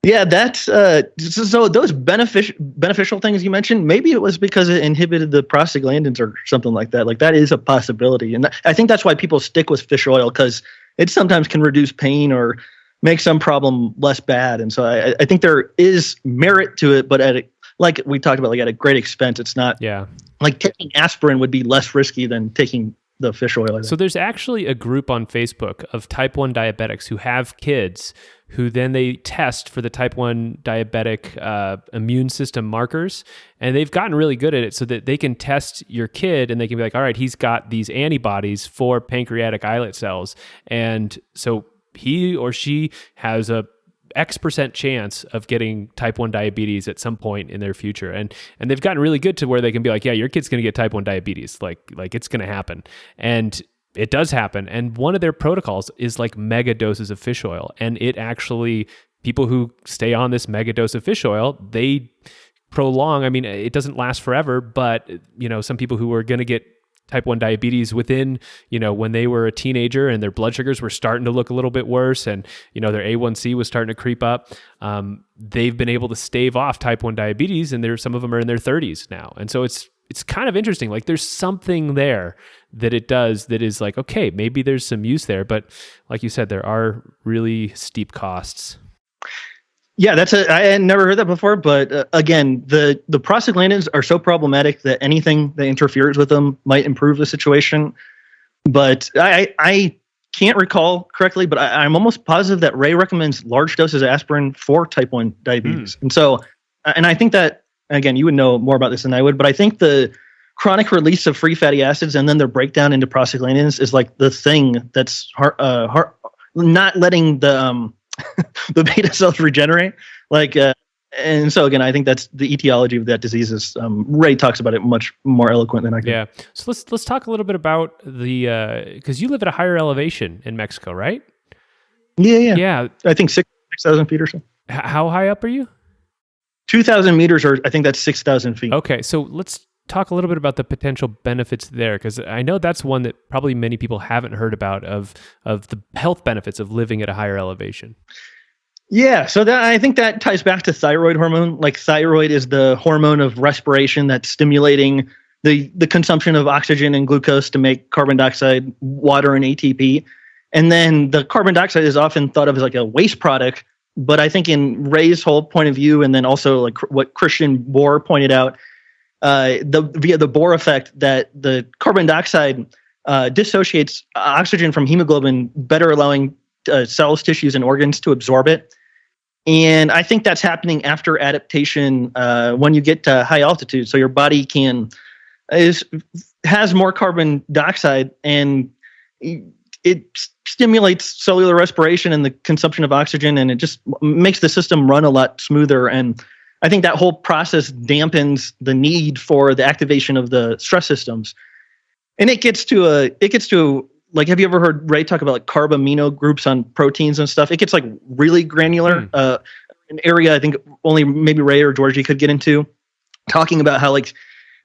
yeah, that's so those beneficial things you mentioned, maybe it was because it inhibited the prostaglandins or something like that. Like that is a possibility. And I think that's why people stick with fish oil, because it sometimes can reduce pain or make some problem less bad. And so I think there is merit to it, but like we talked about, like at a great expense. It's not like taking aspirin would be less risky than taking the fish oil. So there's actually a group on Facebook of type 1 diabetics who have kids who then they test for the type 1 diabetic immune system markers. And they've gotten really good at it so that they can test your kid and they can be like, all right, he's got these antibodies for pancreatic islet cells. And so he or she has a X% chance of getting type 1 diabetes at some point in their future. And they've gotten really good to where they can be like, yeah, your kid's going to get type 1 diabetes. Like it's going to happen. And it does happen. And one of their protocols is like mega doses of fish oil. And it actually, people who stay on this mega dose of fish oil, they prolong. I mean, it doesn't last forever, but some people who are going to get type 1 diabetes within, when they were a teenager and their blood sugars were starting to look a little bit worse and, their A1C was starting to creep up, they've been able to stave off type 1 diabetes, and some of them are in their 30s now. And so it's it's kind of interesting. Like there's something there that it does that is like, okay, maybe there's some use there, but like you said, there are really steep costs. Yeah, I had never heard that before, but again, the prostaglandins are so problematic that anything that interferes with them might improve the situation. But I can't recall correctly, but I'm almost positive that Ray recommends large doses of aspirin for type 1 diabetes. And so, and I think that, again, you would know more about this than I would, but I think the chronic release of free fatty acids and then their breakdown into prostaglandins is like the thing that's not letting the the beta cells regenerate. And so again, I think that's the etiology of that disease. Is Ray talks about it much more eloquent than I can. Yeah. So let's talk a little bit about because you live at a higher elevation in Mexico, right? Yeah. I think 6,000 feet or so. How high up are you? 2,000 meters, or I think that's 6,000 feet. Okay, so let's talk a little bit about the potential benefits there, because I know that's one that probably many people haven't heard about of the health benefits of living at a higher elevation. Yeah, so I think that ties back to thyroid hormone. Like thyroid is the hormone of respiration that's stimulating the consumption of oxygen and glucose to make carbon dioxide, water, and ATP. And then the carbon dioxide is often thought of as like a waste product. But I think in Ray's whole point of view, and then also like what Christian Bohr pointed out, via the Bohr effect, that the carbon dioxide dissociates oxygen from hemoglobin, better allowing cells, tissues, and organs to absorb it. And I think that's happening after adaptation when you get to high altitude. So your body has more carbon dioxide, and it stimulates cellular respiration and the consumption of oxygen, and it just makes the system run a lot smoother. And I think that whole process dampens the need for the activation of the stress systems. And it gets to like, have you ever heard Ray talk about like carb amino groups on proteins and stuff? It gets like really granular, an area I think only maybe Ray or Georgie could get into, talking about how like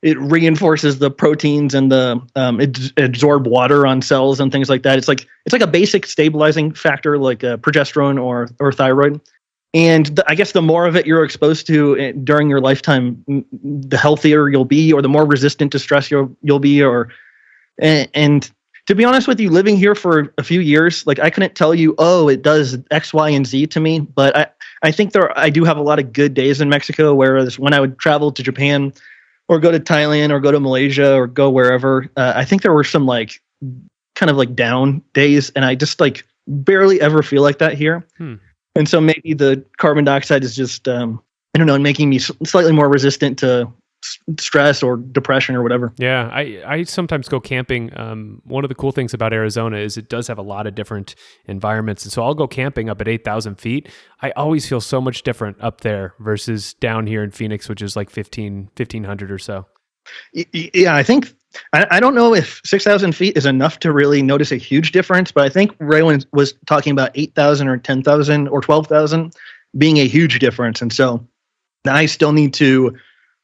it reinforces the proteins and it absorb water on cells and things like that. It's like a basic stabilizing factor, like progesterone or thyroid. And I guess the more of it you're exposed to during your lifetime, the healthier you'll be, or the more resistant to stress you'll be. And to be honest with you, living here for a few years, like I couldn't tell you, oh, it does X, Y, and Z to me. But I think I do have a lot of good days in Mexico, whereas when I would travel to Japan or go to Thailand or go to Malaysia or go wherever, I think there were some like kind of like down days, and I just like barely ever feel like that here. And so maybe the carbon dioxide is just, I don't know, making me slightly more resistant to stress or depression or whatever. Yeah, I sometimes go camping. One of the cool things about Arizona is it does have a lot of different environments. And so I'll go camping up at 8,000 feet. I always feel so much different up there versus down here in Phoenix, which is like 1,500 or so. Yeah, I think, I don't know if 6,000 feet is enough to really notice a huge difference, but I think Ray was talking about 8,000 or 10,000 or 12,000 being a huge difference. And so I still need to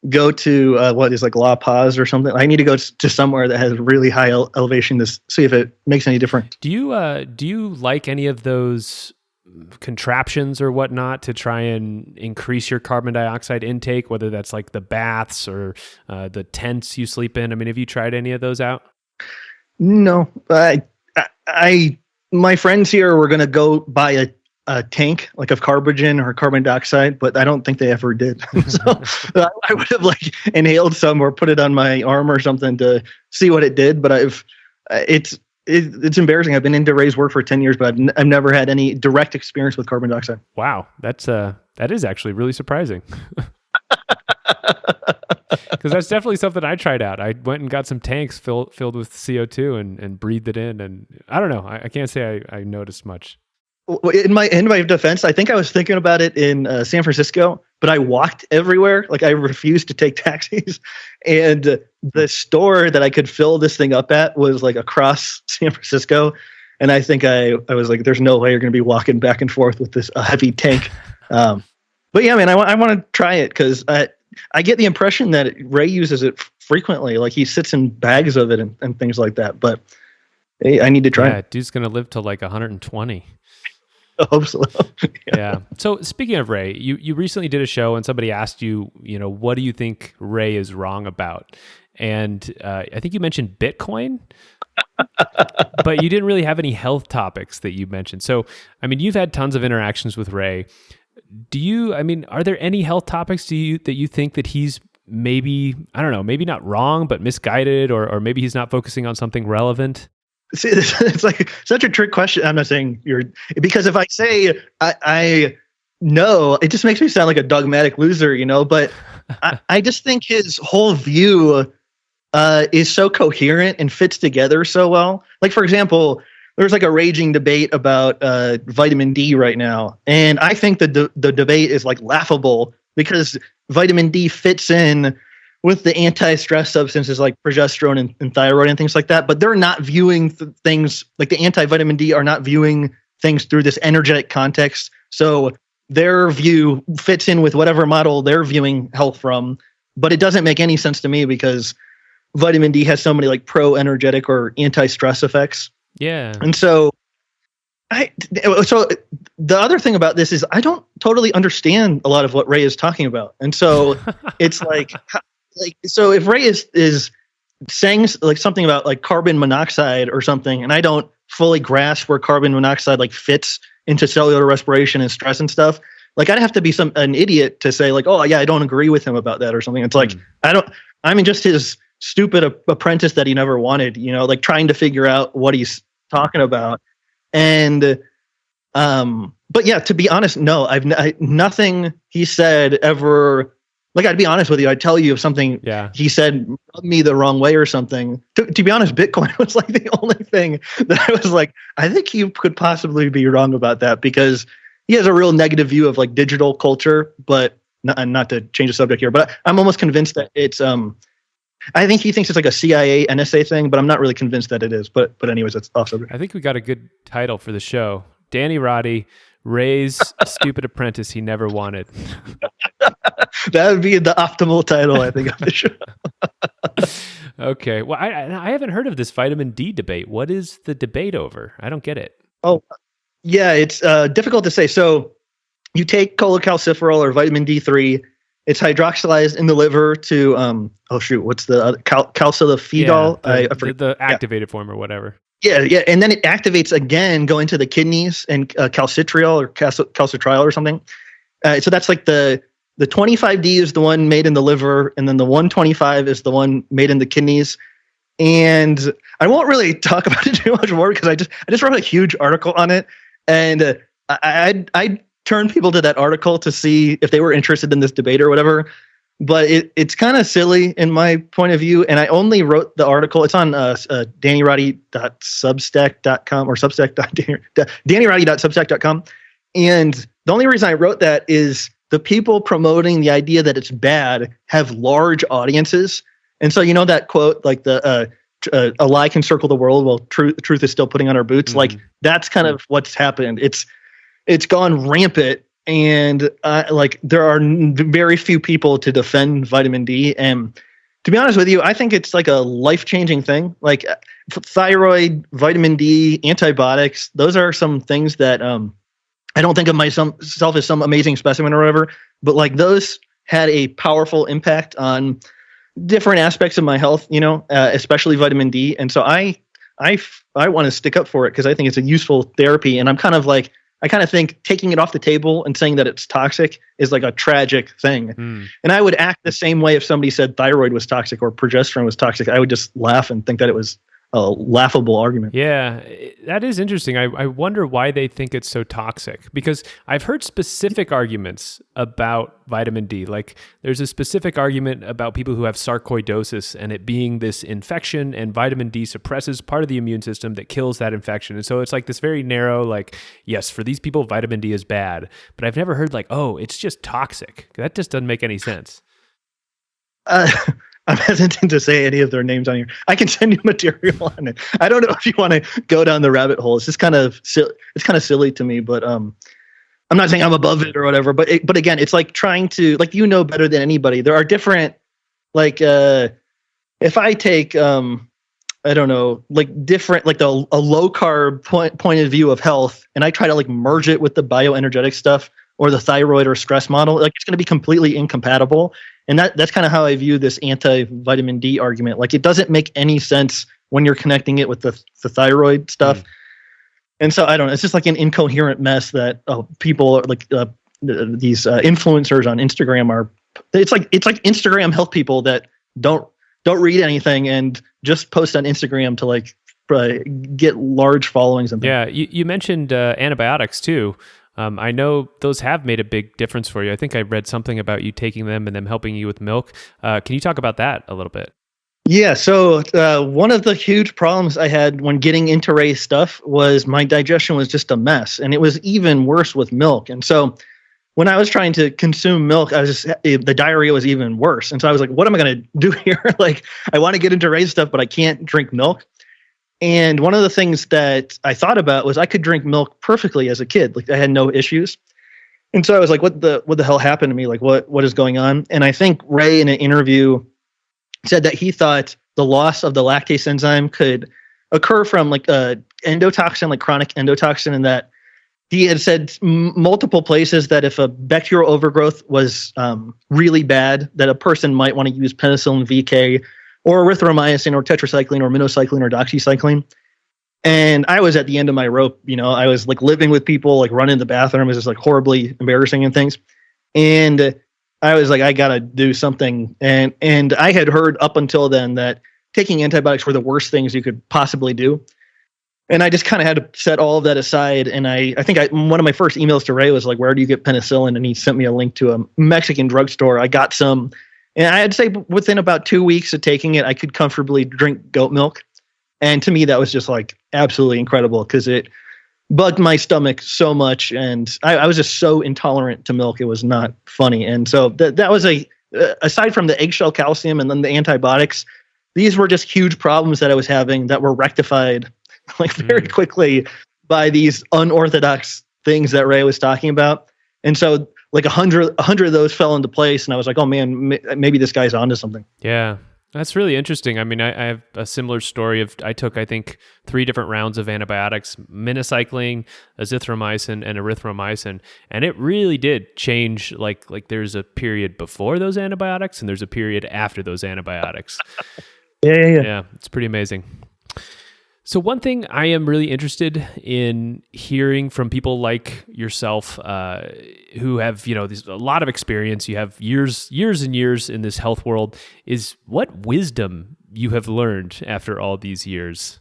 go to what is like La Paz or something. I need to go to somewhere that has really high elevation to see if it makes any difference. Do you like any of those contraptions or whatnot to try and increase your carbon dioxide intake, whether that's like the baths or the tents you sleep in? I mean, have you tried any of those out? No, my friends here were going to go buy a tank like of carbogen or carbon dioxide, but I don't think they ever did. So I would have like inhaled some or put it on my arm or something to see what it did. But it's embarrassing. I've been into Ray's work for 10 years, but I've never had any direct experience with carbon dioxide. Wow. That is actually really surprising. Because that's definitely something I tried out. I went and got some tanks filled with CO2 and breathed it in. And I don't know. I can't say I noticed much. In my defense, I think I was thinking about it in San Francisco, but I walked everywhere. Like I refused to take taxis, and the store that I could fill this thing up at was like across San Francisco. And I think I was like, "There's no way you're going to be walking back and forth with this heavy tank." But yeah, man, I want to try it because I get the impression that Ray uses it frequently. Like he sits in bags of it and things like that. But hey, I need to try it. Dude's going to live to like 120. I hope so. Yeah. So speaking of Ray, you recently did a show and somebody asked you, what do you think Ray is wrong about? and I think you mentioned Bitcoin, but you didn't really have any health topics that you mentioned. So, I mean, you've had tons of interactions with Ray. Are there any health topics that you think that he's maybe, I don't know, maybe not wrong, but misguided, or maybe he's not focusing on something relevant? See, it's like such a trick question. I'm not saying because if I say I know, it just makes me sound like a dogmatic loser, but I just think his whole view is so coherent and fits together so well. Like, for example, there's like a raging debate about vitamin D right now. And I think the debate is like laughable because vitamin D fits in with the anti-stress substances like progesterone and thyroid and things like that. But they're not viewing things like the anti-vitamin D are not viewing things through this energetic context. So their view fits in with whatever model they're viewing health from. But it doesn't make any sense to me because vitamin D has so many like pro-energetic or anti-stress effects. Yeah. And so the other thing about this is I don't totally understand a lot of what Ray is talking about. And so it's so if Ray is saying like something about like carbon monoxide or something, and I don't fully grasp where carbon monoxide like fits into cellular respiration and stress and stuff, like I'd have to be an idiot to say like, oh yeah, I don't agree with him about that or something. It's like, just his stupid apprentice that he never wanted, like trying to figure out what he's talking about. And, but yeah, to be honest, no, nothing he said ever, like, I'd be honest with you. I'd tell you if something he said rubbed me the wrong way or something. To be honest, Bitcoin was like the only thing that I was like, I think he could possibly be wrong about that because he has a real negative view of like digital culture, but not to change the subject here, but I'm almost convinced that it's, I think he thinks it's like a CIA, NSA thing, but I'm not really convinced that it is. But anyways, that's off subject. I think we got a good title for the show. Danny Roddy, Ray's stupid apprentice he never wanted. That would be the optimal title, I think, of the show. Okay. Well, I haven't heard of this vitamin D debate. What is the debate over? I don't get it. Oh, yeah, it's difficult to say. So you take cholecalciferol or vitamin D3. It's hydroxylized in the liver to what's the other calcilyphedol? I forget the activated form or whatever. Yeah, and then it activates again, going to the kidneys and calcitriol or calcitriol or something. So that's like the 25D is the one made in the liver, and then the 125 is the one made in the kidneys. And I won't really talk about it too much more because I just wrote a huge article on it, and I turn people to that article to see if they were interested in this debate or whatever. But it's kind of silly in my point of view. And I only wrote the article. It's on DannyRoddy.substack.com or DannyRoddy.substack.com. And the only reason I wrote that is the people promoting the idea that it's bad have large audiences. And so, that quote, like a lie can circle the world while truth is still putting on our boots. Mm-hmm. Like that's kind of what's happened. It's gone rampant, and there are very few people to defend vitamin D. And to be honest with you, I think it's like a life-changing thing. Like thyroid, vitamin D, antibiotics, those are some things that I don't think of myself as some amazing specimen or whatever, but like those had a powerful impact on different aspects of my health, especially vitamin D. And so I want to stick up for it because I think it's a useful therapy. And I kind of think taking it off the table and saying that it's toxic is like a tragic thing. Mm. And I would act the same way if somebody said thyroid was toxic or progesterone was toxic. I would just laugh and think that it was a laughable argument. Yeah, that is interesting. I wonder why they think it's so toxic, because I've heard specific arguments about vitamin D. Like there's a specific argument about people who have sarcoidosis and it being this infection, and vitamin D suppresses part of the immune system that kills that infection. And so it's like this very narrow, like, yes, for these people, vitamin D is bad. But I've never heard like, oh, it's just toxic. That just doesn't make any sense. I'm hesitant to say any of their names on here. I can send you material on it. I don't know if you want to go down the rabbit hole. It's just kind of silly to me, but I'm not saying I'm above it or whatever. But again, it's like trying to, like, better than anybody. There are different, like if I take I don't know, like different, like a low carb point of view of health, and I try to like merge it with the bioenergetic stuff. or the thyroid or stress model. Like it's going to be completely incompatible. And that's kind of how I view this anti-vitamin D argument. Like it doesn't make any sense when you're connecting it with the thyroid stuff. And so I don't know. It's just like an incoherent mess that people are like these influencers on Instagram are. It's like Instagram health people that don't read anything and just post on Instagram to like get large followings and things. Yeah, you mentioned antibiotics too. I know those have made a big difference for you. I think I read something about you taking them and them helping you with milk. Can you talk about that a little bit? Yeah, so one of the huge problems I had when getting into Ray's stuff was my digestion was just a mess, and it was even worse with milk. And so when I was trying to consume milk, the diarrhea was even worse. And so I was like, what am I going to do here? Like, I want to get into Ray's stuff, but I can't drink milk. And one of the things that I thought about was I could drink milk perfectly as a kid. Like I had no issues. And so I was like, what the hell happened to me? Like what is going on? And I think Ray in an interview said that he thought the loss of the lactase enzyme could occur from like endotoxin, like chronic endotoxin, and that he had said multiple places that if a bacterial overgrowth was really bad, that a person might want to use penicillin VK or erythromycin or tetracycline or minocycline or doxycycline. And I was at the end of my rope. I was like living with people, like running the bathroom. It was just like horribly embarrassing and things. And I was like, I got to do something. And I had heard up until then that taking antibiotics were the worst things you could possibly do. And I just kind of had to set all of that aside. And I think one of my first emails to Ray was like, where do you get penicillin? And he sent me a link to a Mexican drugstore. I got some. And I'd say within about 2 weeks of taking it, I could comfortably drink goat milk. And to me, that was just like absolutely incredible because it bugged my stomach so much. And I was just so intolerant to milk. It was not funny. And so that was aside from the eggshell calcium and then the antibiotics, these were just huge problems that I was having that were rectified like very quickly by these unorthodox things that Ray was talking about. And so like 100 of those fell into place. And I was like, oh man, maybe this guy's onto something. Yeah. That's really interesting. I mean, I have a similar story of I took, I think, 3 different rounds of antibiotics, minocycline, azithromycin, and erythromycin. And it really did change. Like there's a period before those antibiotics and there's a period after those antibiotics. Yeah, it's pretty amazing. So one thing I am really interested in hearing from people like yourself who have, a lot of experience, you have years and years in this health world, is what wisdom you have learned after all these years.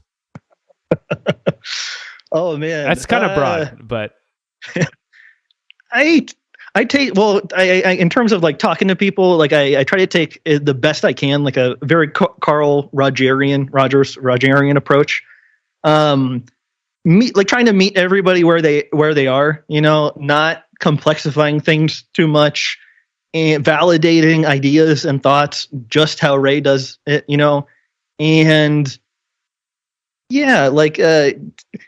Oh man. That's kind of broad, but I in terms of like talking to people, like I try to take the best I can, like a very Rogerian approach. Trying to meet everybody where they are, not complexifying things too much and validating ideas and thoughts just how Ray does it, and yeah,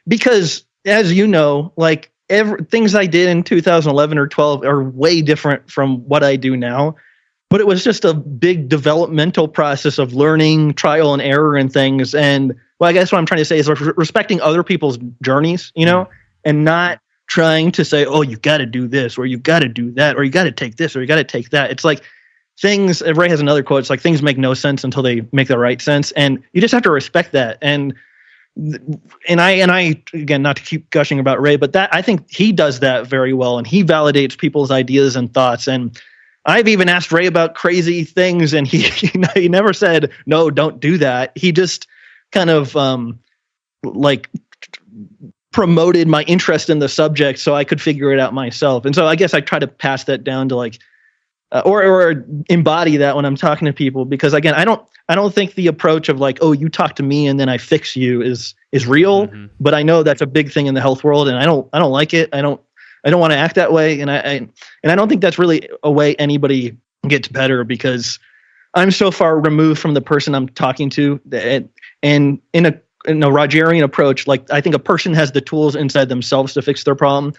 because as you know, like things I did in 2011 or 12 are way different from what I do now. But it was just a big developmental process of learning, trial and error and things. And well, I guess what I'm trying to say is respecting other people's journeys, and not trying to say, oh, you got to do this or you got to do that or you got to take this or you got to take that. It's like Ray has another quote. It's like things make no sense until they make the right sense. And you just have to respect that. And I again, not to keep gushing about Ray, but I think he does that very well. And he validates people's ideas and thoughts. And I've even asked Ray about crazy things, and he never said, no, don't do that. He just kind of promoted my interest in the subject so I could figure it out myself. And so I guess I try to pass that down to or embody that when I'm talking to people, because again, I don't think the approach of like, oh, you talk to me and then I fix you is real, but I know that's a big thing in the health world, and I don't like it. I don't want to act that way, and I don't think that's really a way anybody gets better, because I'm so far removed from the person I'm talking to, and in a Rogerian approach, like I think a person has the tools inside themselves to fix their problem,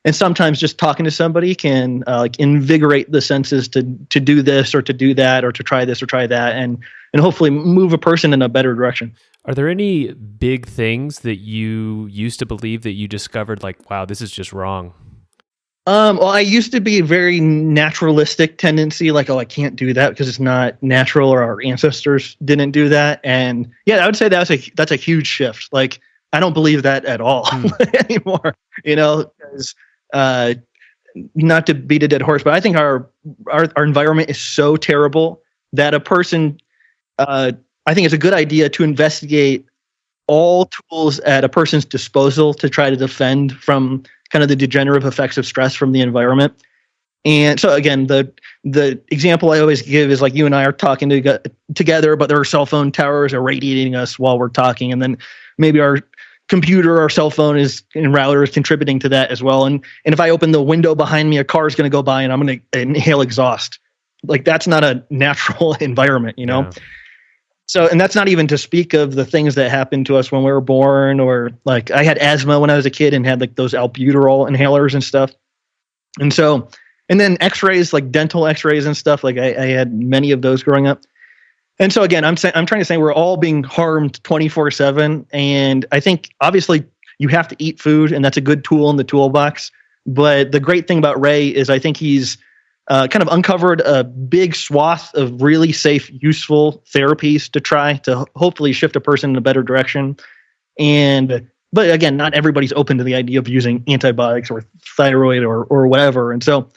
and sometimes just talking to somebody can invigorate the senses to do this or to do that or to try this or try that, and hopefully move a person in a better direction. Are there any big things that you used to believe that you discovered like, wow, this is just wrong? Well, I used to be a very naturalistic tendency, like, oh, I can't do that because it's not natural, or our ancestors didn't do that. And yeah, I would say that's a huge shift. Like, I don't believe that at all anymore. Because uh, not to beat a dead horse, but I think our environment is so terrible that a person, I think it's a good idea to investigate all tools at a person's disposal to try to defend from kind of the degenerative effects of stress from the environment. And so again, the example I always give is like you and I are talking together, but our cell phone towers are radiating us while we're talking, and then maybe our computer or cell phone and router is contributing to that as well. And if I open the window behind me, a car is going to go by and I'm going to inhale exhaust. Like, that's not a natural environment, Yeah. So, and that's not even to speak of the things that happened to us when we were born, or like I had asthma when I was a kid and had like those albuterol inhalers and stuff. And so, and then x-rays, like dental x-rays and stuff, like I had many of those growing up. And so again, I'm trying to say we're all being harmed 24/7. And I think obviously you have to eat food, and that's a good tool in the toolbox. But the great thing about Ray is I think he's kind of uncovered a big swath of really safe, useful therapies to try to hopefully shift a person in a better direction. But again, not everybody's open to the idea of using antibiotics or thyroid or whatever. And so,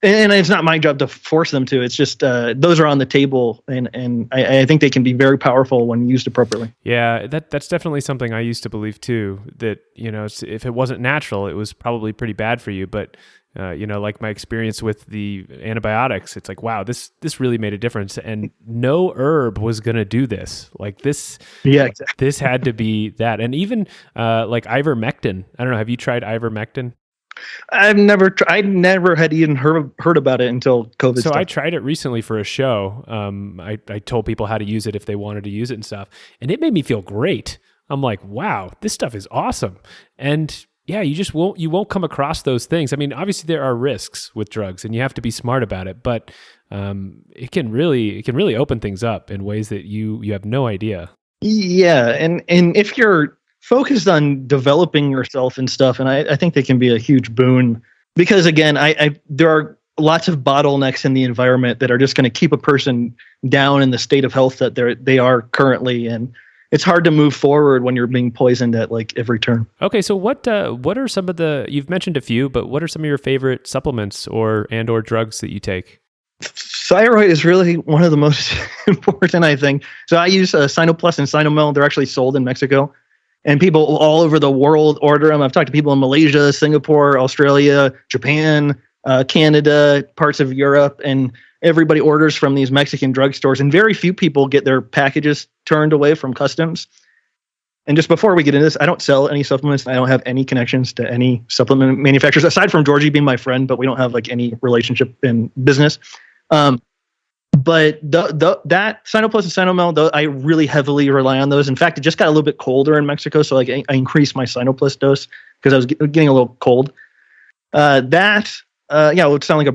and it's not my job to force them to. It's just those are on the table, and I think they can be very powerful when used appropriately. Yeah, that's definitely something I used to believe too. That if it wasn't natural, it was probably pretty bad for you. But like my experience with the antibiotics, it's like, wow, this really made a difference, and no herb was gonna do this. Like this, yeah, exactly. This had to be that, and even like ivermectin. I don't know. Have you tried ivermectin? I never had even heard about it until COVID. So I tried it recently for a show. I told people how to use it if they wanted to use it and stuff, and it made me feel great. I'm like, wow, this stuff is awesome. And yeah, you won't come across those things. I mean, obviously there are risks with drugs, and you have to be smart about it, but it can really open things up in ways that you have no idea. Yeah, and if you're focused on developing yourself and stuff, and I think they can be a huge boon, because again, there are lots of bottlenecks in the environment that are just going to keep a person down in the state of health that they are currently, and it's hard to move forward when you're being poisoned at like every turn. Okay, so what are some of you've mentioned a few, but what are some of your favorite supplements or drugs that you take? Thyroid is really one of the most important, I think. So I use Sinoplus and Sinomel. They're actually sold in Mexico, and people all over the world order them. I've talked to people in Malaysia, Singapore, Australia, Japan, Canada, parts of Europe, and everybody orders from these Mexican drugstores, and very few people get their packages turned away from customs. And just before we get into this, I don't sell any supplements. I don't have any connections to any supplement manufacturers, aside from Georgie being my friend, but we don't have like any relationship in business. But that Sinoplus and Sinomel, I really heavily rely on those. In fact, it just got a little bit colder in Mexico, so like I increased my Sinoplus dose because I was getting a little cold. It would sound like a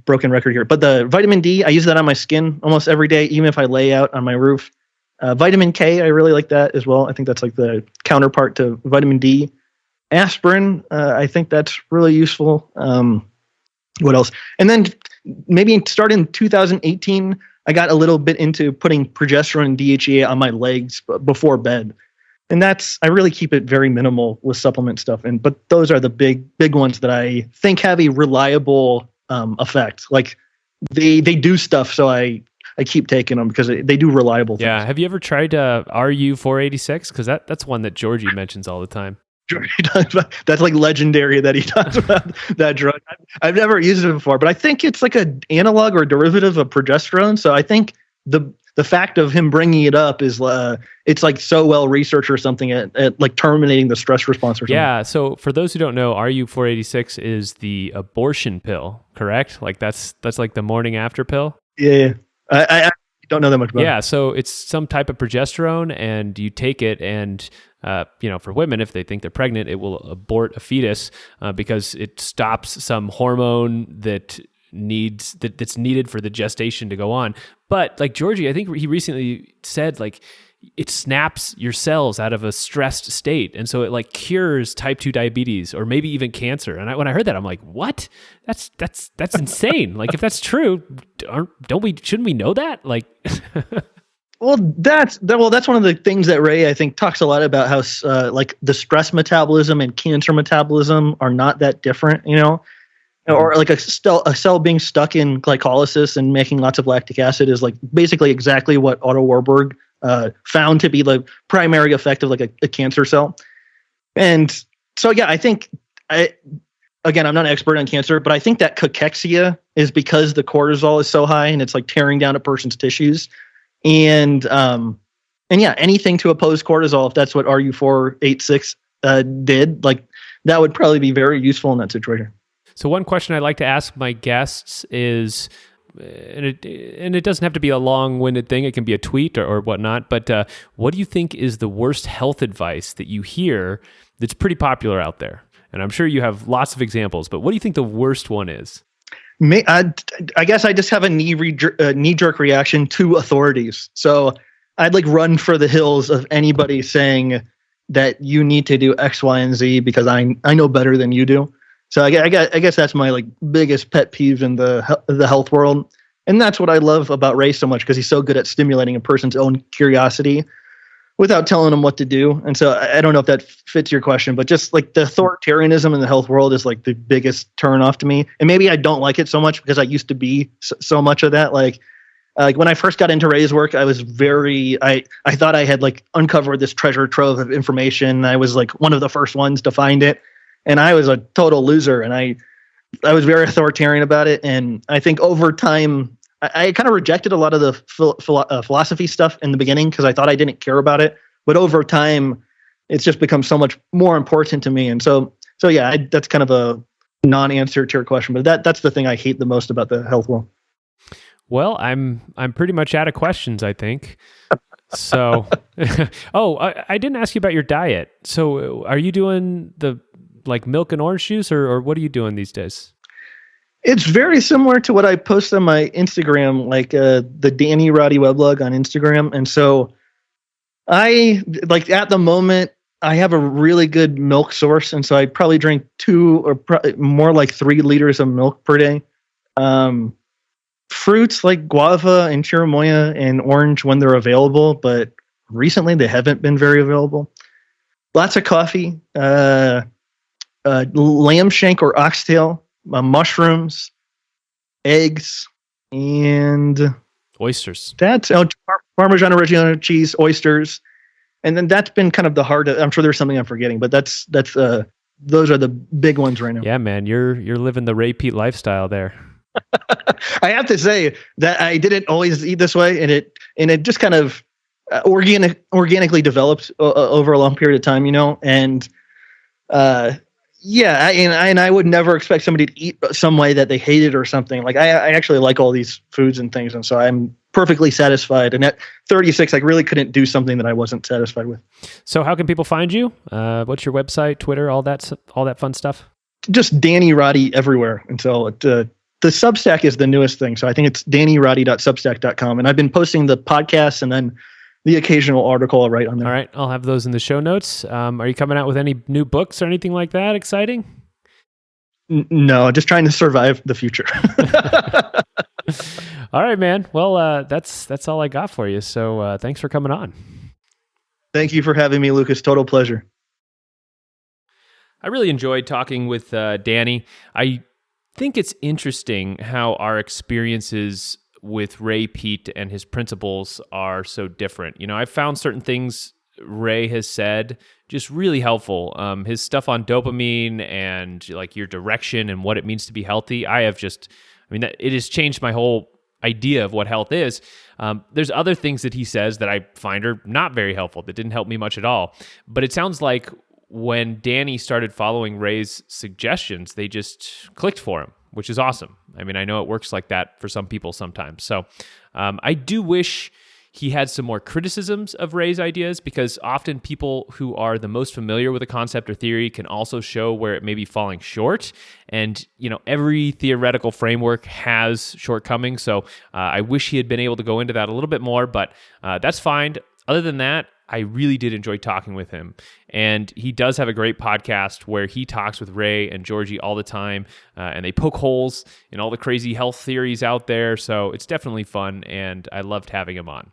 broken record here, but the vitamin D, I use that on my skin almost every day, even if I lay out on my roof. Vitamin K, I really like that as well. I think that's like the counterpart to vitamin D. Aspirin, I think that's really useful. What else? And then maybe starting in 2018, I got a little bit into putting progesterone and DHEA on my legs before bed. And I really keep it very minimal with supplement stuff. But those are the big ones that I think have a reliable effect. Like they do stuff, so I keep taking them because they do reliable things. Yeah. Have you ever tried RU486? Because that's one that Georgie mentions all the time. That's like legendary that he talks about that drug. I've never used it before, but I think it's like an analog or derivative of progesterone. So I think the fact of him bringing it up is it's like so well researched or something at like terminating the stress response or something. Yeah. So for those who don't know, RU486 is the abortion pill, correct? Like that's like the morning after pill. Yeah. I don't know that much about it. Yeah. So it's some type of progesterone, and you take it, and for women, if they think they're pregnant, it will abort a fetus because it stops some hormone that's needed for the gestation to go on. But like Georgie, I think he recently said, like, it snaps your cells out of a stressed state. And so it like cures type 2 diabetes or maybe even cancer. And when I heard that, I'm like, what? That's insane. Like if that's true, shouldn't we know that? Like, Well, that's one of the things that Ray, I think, talks a lot about how like the stress metabolism and cancer metabolism are not that different, or like a cell being stuck in glycolysis and making lots of lactic acid is like basically exactly what Otto Warburg found to be the primary effect of like a cancer cell. And so, yeah, I think again, I'm not an expert on cancer, but I think that cachexia is because the cortisol is so high and it's like tearing down a person's tissues. And yeah, anything to oppose cortisol, if that's what RU486 did, like that would probably be very useful in that situation. So one question I like to ask my guests is, and it doesn't have to be a long-winded thing, it can be a tweet or whatnot, but what do you think is the worst health advice that you hear that's pretty popular out there? And I'm sure you have lots of examples, but what do you think the worst one is? I guess I just have a knee-jerk reaction to authorities. So I'd like run for the hills of anybody saying that you need to do X, Y, and Z because I know better than you do. So I guess that's my like biggest pet peeve in the health world, and that's what I love about Ray so much because he's so good at stimulating a person's own curiosity without telling them what to do. And so I don't know if that fits your question, but just like the authoritarianism in the health world is like the biggest turn off to me. And maybe I don't like it so much because I used to be so much of that. Like when I first got into Ray's work, I was I thought I had like uncovered this treasure trove of information. I was like one of the first ones to find it. And I was a total loser. And I was very authoritarian about it. And I think over time, I kind of rejected a lot of the philosophy stuff in the beginning because I thought I didn't care about it. But over time, it's just become so much more important to me. And so yeah, that's kind of a non-answer to your question. But that's the thing I hate the most about the health world. Well, I'm pretty much out of questions, I think. So, I didn't ask you about your diet. So are you doing the like milk and orange juice or what are you doing these days? It's very similar to what I post on my Instagram, like the Danny Roddy weblog on Instagram. And so I like at the moment I have a really good milk source. And so I probably drink 2 or more like 3 liters of milk per day. Fruits like guava and chirimoya and orange when they're available, but recently they haven't been very available. Lots of coffee, lamb shank or oxtail, mushrooms, eggs, and oysters. That's Parmesan Reggiano cheese, oysters, and then that's been kind of the hard. I'm sure there's something I'm forgetting, but that's those are the big ones right now. Yeah, man, you're living the Ray Peat lifestyle there. I have to say that I didn't always eat this way, and it just kind of organically developed over a long period of time, and yeah, and I would never expect somebody to eat some way that they hated or something. Like I actually like all these foods and things, and so I'm perfectly satisfied. And at 36, I really couldn't do something that I wasn't satisfied with. So how can people find you? What's your website, Twitter, all that fun stuff? Just Danny Roddy everywhere. And so the Substack is the newest thing. So I think it's dannyroddy.substack.com. And I've been posting the podcast and then the occasional article I'll write on there. All right. I'll have those in the show notes. Are you coming out with any new books or anything like that exciting? No, just trying to survive the future. All right, man. Well, that's all I got for you. So thanks for coming on. Thank you for having me, Lucas. Total pleasure. I really enjoyed talking with Danny. I think it's interesting how our experiences with Ray Peat and his principles are so different. You know, I've found certain things Ray has said just really helpful. His stuff on dopamine and like your direction and what it means to be healthy. It has changed my whole idea of what health is. There's other things that he says that I find are not very helpful, that didn't help me much at all. But it sounds like when Danny started following Ray's suggestions, they just clicked for him, which is awesome. I mean, I know it works like that for some people sometimes. So I do wish he had some more criticisms of Ray's ideas, because often people who are the most familiar with a concept or theory can also show where it may be falling short. And, you know, every theoretical framework has shortcomings. So I wish he had been able to go into that a little bit more, but that's fine. Other than that, I really did enjoy talking with him. And he does have a great podcast where he talks with Ray and Georgie all the time, and they poke holes in all the crazy health theories out there. So it's definitely fun, and I loved having him on.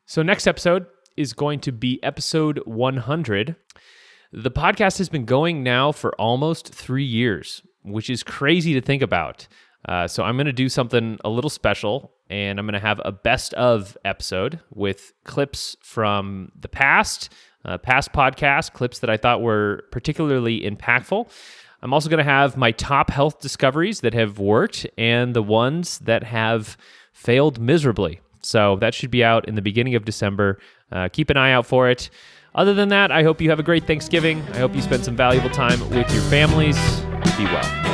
So next episode is going to be episode 100. The podcast has been going now for almost 3 years, which is crazy to think about. So I'm going to do something a little special, and I'm going to have a best of episode with clips from the past podcasts, clips that I thought were particularly impactful. I'm also going to have my top health discoveries that have worked and the ones that have failed miserably. So that should be out in the beginning of December. Keep an eye out for it. Other than that, I hope you have a great Thanksgiving. I hope you spend some valuable time with your families. Be well.